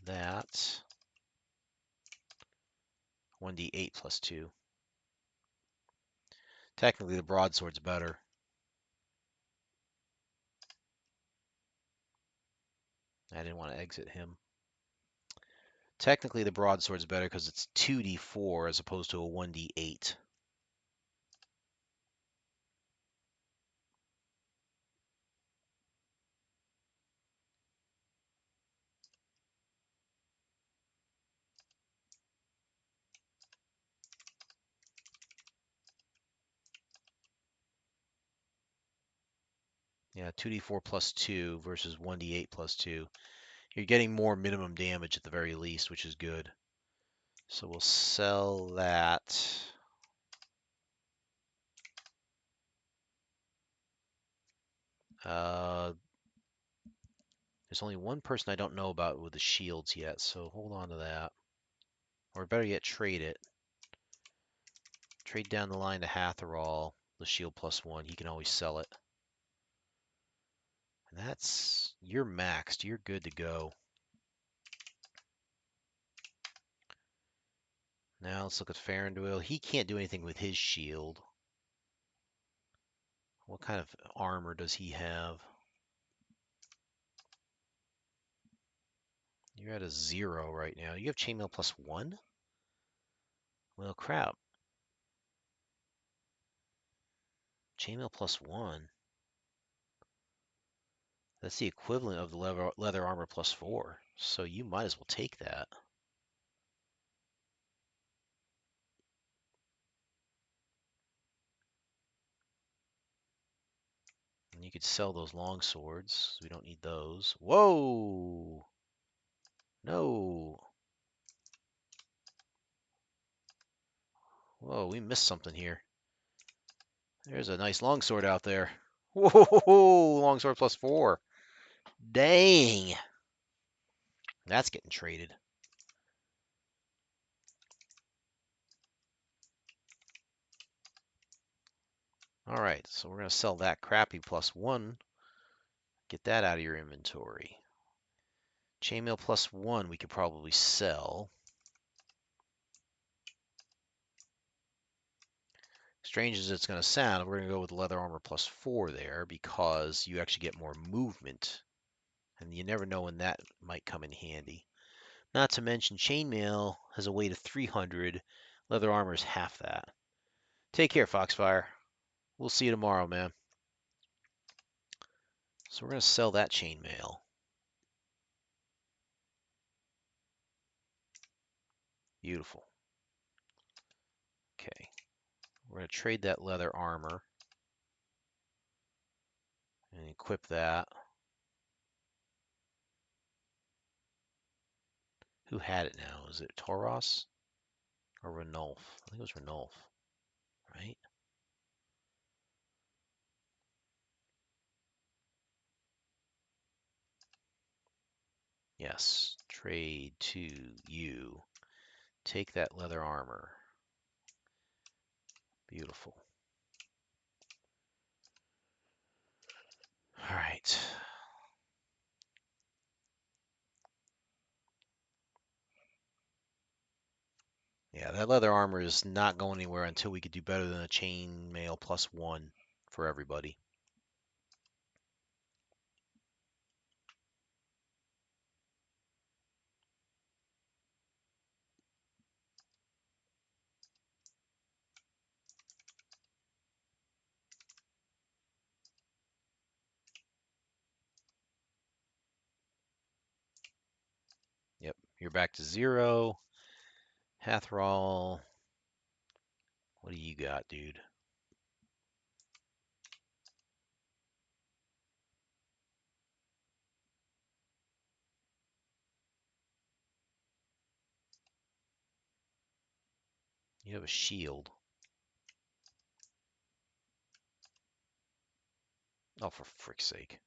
that. 1d8 +2. Technically, the broadsword's better. I didn't want to exit him. Technically, the broadsword's better because it's 2d4 as opposed to a 1d8. Yeah, 2d4 plus 2 versus 1d8 plus 2. You're getting more minimum damage at the very least, which is good. So we'll sell that. There's only one person I don't know about with the shields yet, so hold on to that. Or better yet, trade it. Trade down the line to Hatherall, the shield plus 1. He can always sell it. And you're maxed. You're good to go. Now let's look at Faranduil. He can't do anything with his shield. What kind of armor does he have? You're at a 0 right now. You have chainmail plus 1? Well, crap. Chainmail plus 1. That's the equivalent of the leather armor plus 4. So you might as well take that. And you could sell those long swords. We don't need those. Whoa! No. Whoa, we missed something here. There's a nice longsword out there. Whoa, longsword plus 4. Dang. That's getting traded. All right, so we're going to sell that crappy plus 1. Get that out of your inventory. Chainmail plus 1 we could probably sell. Strange as it's going to sound, we're going to go with leather armor plus 4 there because you actually get more movement. And you never know when that might come in handy. Not to mention, chainmail has a weight of 300. Leather armor is half that. Take care, Foxfire. We'll see you tomorrow, man. So we're going to sell that chainmail. Beautiful. Okay. We're going to trade that leather armor and equip that. Who had it now? Is it Tauros or Ranulf? I think it was Ranulf, right? Yes. Trade to you. Take that leather armor. Beautiful. All right. Yeah, that leather armor is not going anywhere until we could do better than a chainmail plus 1 for everybody. Yep, you're back to 0. Hathrall, what do you got, dude? You have a shield. Oh, for frick's sake.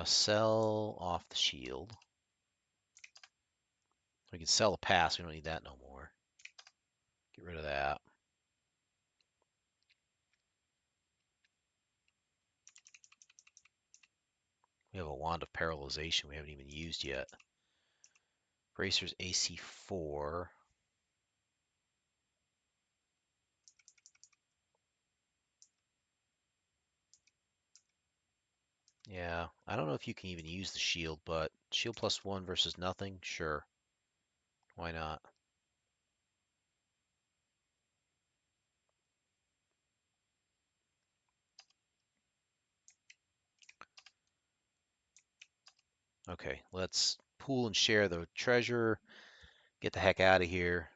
Sell off the shield. We can sell a pass. We don't need that no more. Get rid of that. We have a wand of paralyzation we haven't even used yet. Bracers AC 4. Yeah, I don't know if you can even use the shield, but shield plus 1 versus nothing? Sure. Why not? Okay, let's pool and share the treasure. Get the heck out of here.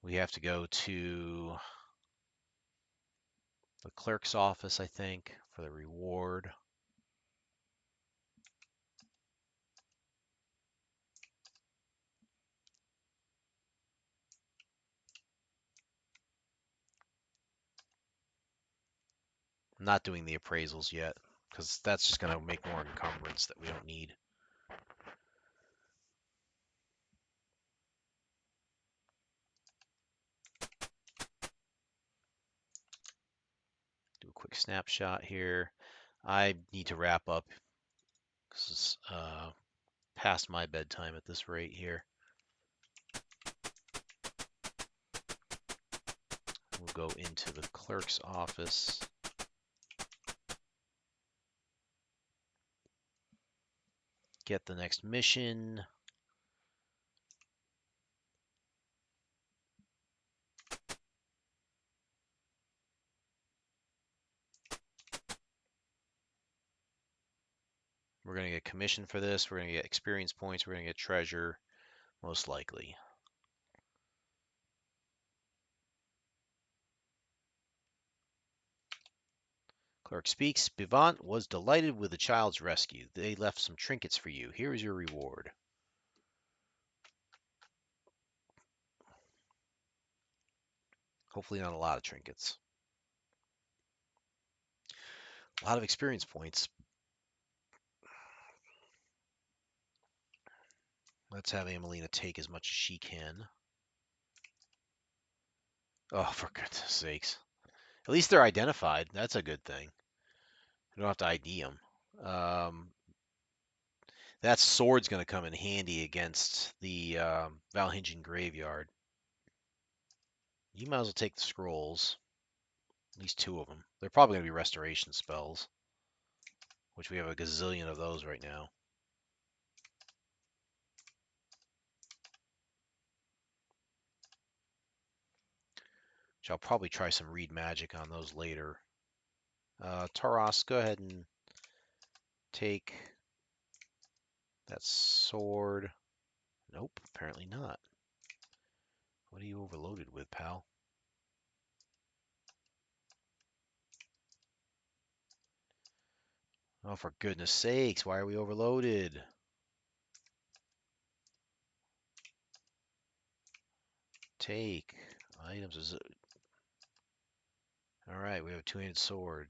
We have to go to the clerk's office, I think, for the reward. I'm not doing the appraisals yet because that's just going to make more encumbrance that we don't need. Do a quick snapshot here. I need to wrap up because it's past my bedtime at this rate here. We'll go into the clerk's office. Get the next mission. We're going to get commission for this. We're going to get experience points. We're going to get treasure, most likely. Clerk speaks. Bivant was delighted with the child's rescue. They left some trinkets for you. Here is your reward. Hopefully not a lot of trinkets. A lot of experience points. Let's have Amelina take as much as she can. Oh, for goodness sakes. At least they're identified. That's a good thing. You don't have to ID them. That sword's going to come in handy against the Valhingen Graveyard. You might as well take the scrolls. At least 2 of them. They're probably going to be restoration spells, which we have a gazillion of those right now. Which I'll probably try some read magic on those later. Taras, go ahead and take that sword. Nope, apparently not. What are you overloaded with, pal? Oh, for goodness sakes, why are we overloaded? Take items. All right, we have a 2-handed sword.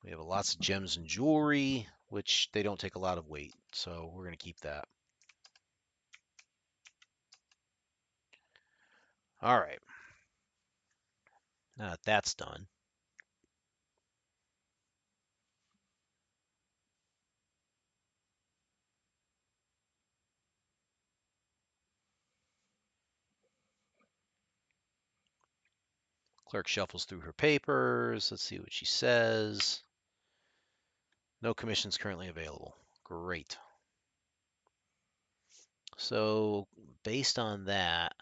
We have lots of gems and jewelry, which they don't take a lot of weight, so we're going to keep that. All right. Now that that's done, clerk shuffles through her papers. Let's see what she says. No commissions currently available. Great. So based on that,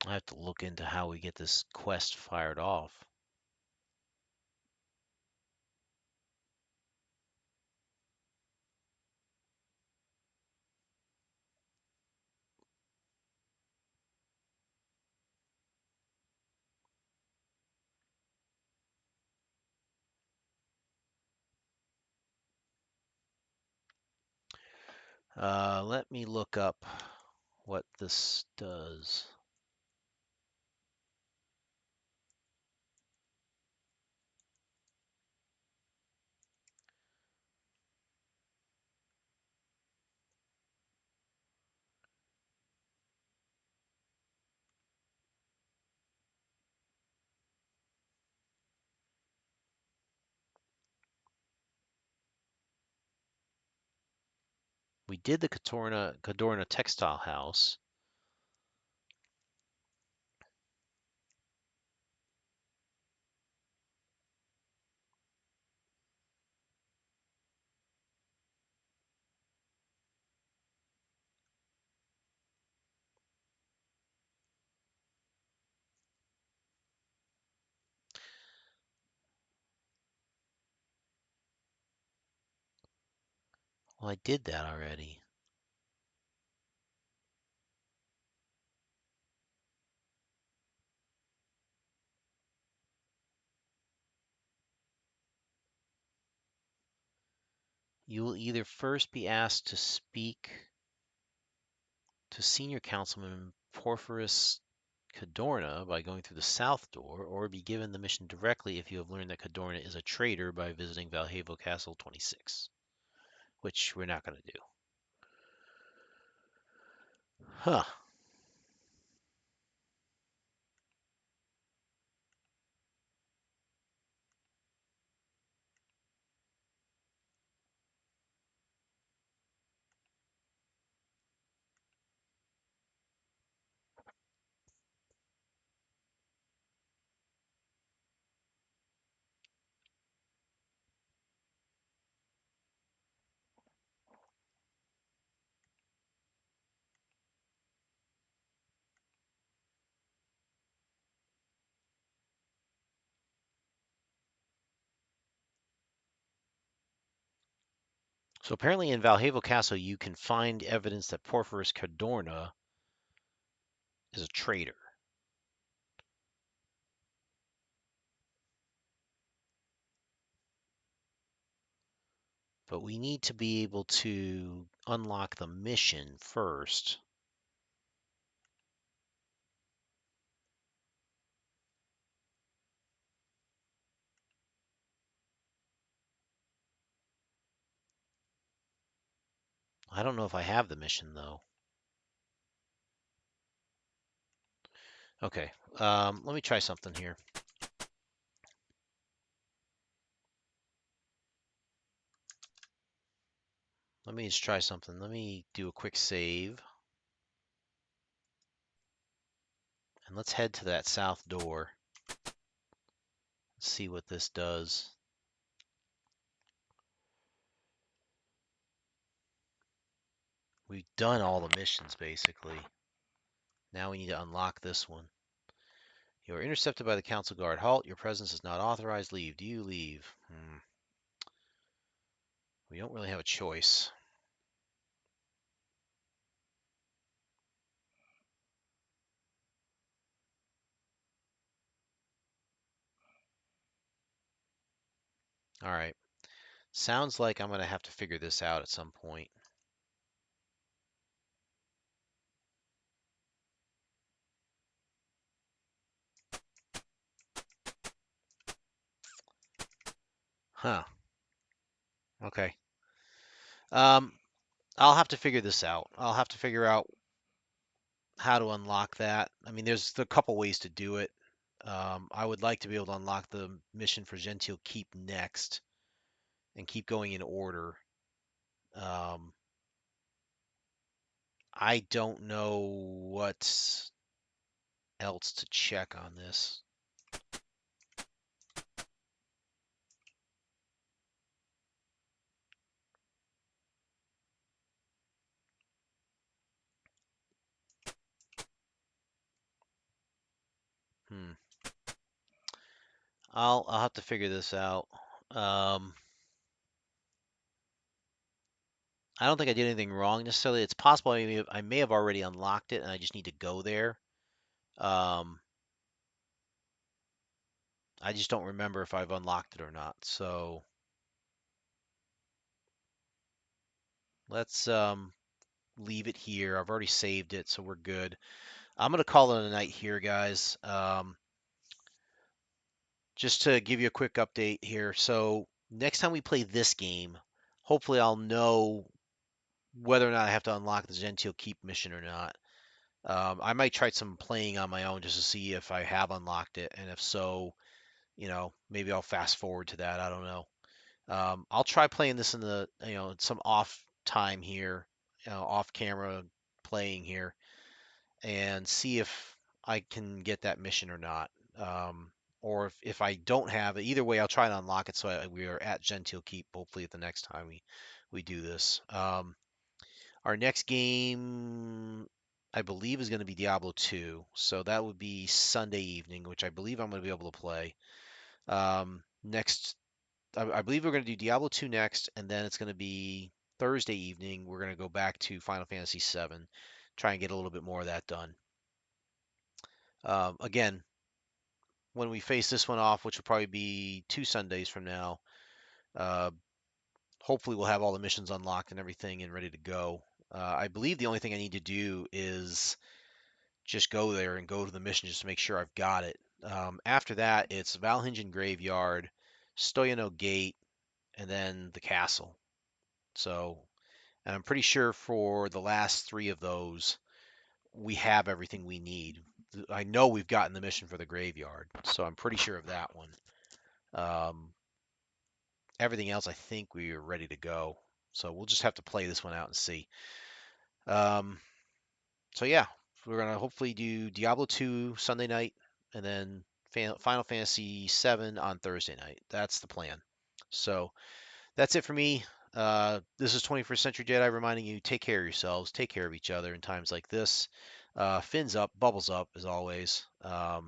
I have to look into how we get this quest fired off. Let me look up what this does. We did the Cadorna textile house. Well, I did that already. You will either first be asked to speak to Senior Councilman Porphyris Cadorna by going through the south door, or be given the mission directly if you have learned that Cadorna is a traitor by visiting Valhalla Castle 26, which we're not going to do. Huh. So apparently in Valhalla Castle, you can find evidence that Porphyris Cadorna is a traitor. But we need to be able to unlock the mission first. I don't know if I have the mission, though. Okay, let me try something here. Let me just try something. Let me do a quick save. And let's head to that south door. See what this does. We've done all the missions, basically. Now we need to unlock this one. You are intercepted by the council guard. Halt, your presence is not authorized. Leave. Do you leave? We don't really have a choice. All right. Sounds like I'm going to have to figure this out at some point. Huh. Okay. Um, I'll have to figure this out. I'll have to figure out how to unlock that. I mean, there's a couple ways to do it. I would like to be able to unlock the mission for Gentile Keep next and keep going in order. Um, I don't know what else to check on this. Hmm. I'll have to figure this out. Um, I don't think I did anything wrong necessarily. It's possible I may have already unlocked it and I just need to go there. Um, I just don't remember if I've unlocked it or not. So let's leave it here. I've already saved it, so we're good. I'm gonna call it a night here, guys. Just to give you a quick update here. So next time we play this game, hopefully I'll know whether or not I have to unlock the Gentile Keep mission or not. I might try some playing on my own just to see if I have unlocked it, and if so, maybe I'll fast forward to that. I don't know. I'll try playing this in the, some off time here, off camera playing here, and see if I can get that mission or not. Or if I don't have it, either way, I'll try to unlock it so we are at Gentile Keep, hopefully at the next time we do this. Our next game, I believe, is going to be Diablo 2. So that would be Sunday evening, which I believe I'm going to be able to play. Next, I believe we're going to do Diablo 2 next, and then it's going to be Thursday evening, we're going to go back to Final Fantasy VII, try and get a little bit more of that done. Again, when we face this one off, which will probably be 2 Sundays from now, uh, hopefully we'll have all the missions unlocked and everything and ready to go. I believe the only thing I need to do is just go there and go to the mission just to make sure I've got it. After that, it's Valhingen Graveyard, Stoyano Gate, and then the castle. So, and I'm pretty sure for the last three of those, we have everything we need. I know we've gotten the mission for the graveyard, so I'm pretty sure of that one. Um, Everything else, I think we are ready to go. So we'll just have to play this one out and see. Um, so yeah, we're gonna hopefully do Diablo 2 Sunday night, and then Final Fantasy 7 on Thursday night. That's the plan. So that's it for me. This is 21st Century Jedi reminding you: take care of yourselves, take care of each other in times like this. Fins up, bubbles up, as always. Have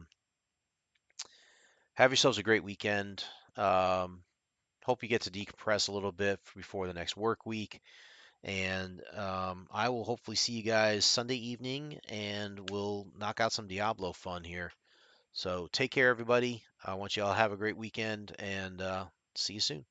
yourselves a great weekend. Hope you get to decompress a little bit before the next work week. And I will hopefully see you guys Sunday evening, and we'll knock out some Diablo fun here. So take care, everybody. I want you all to have a great weekend, and see you soon.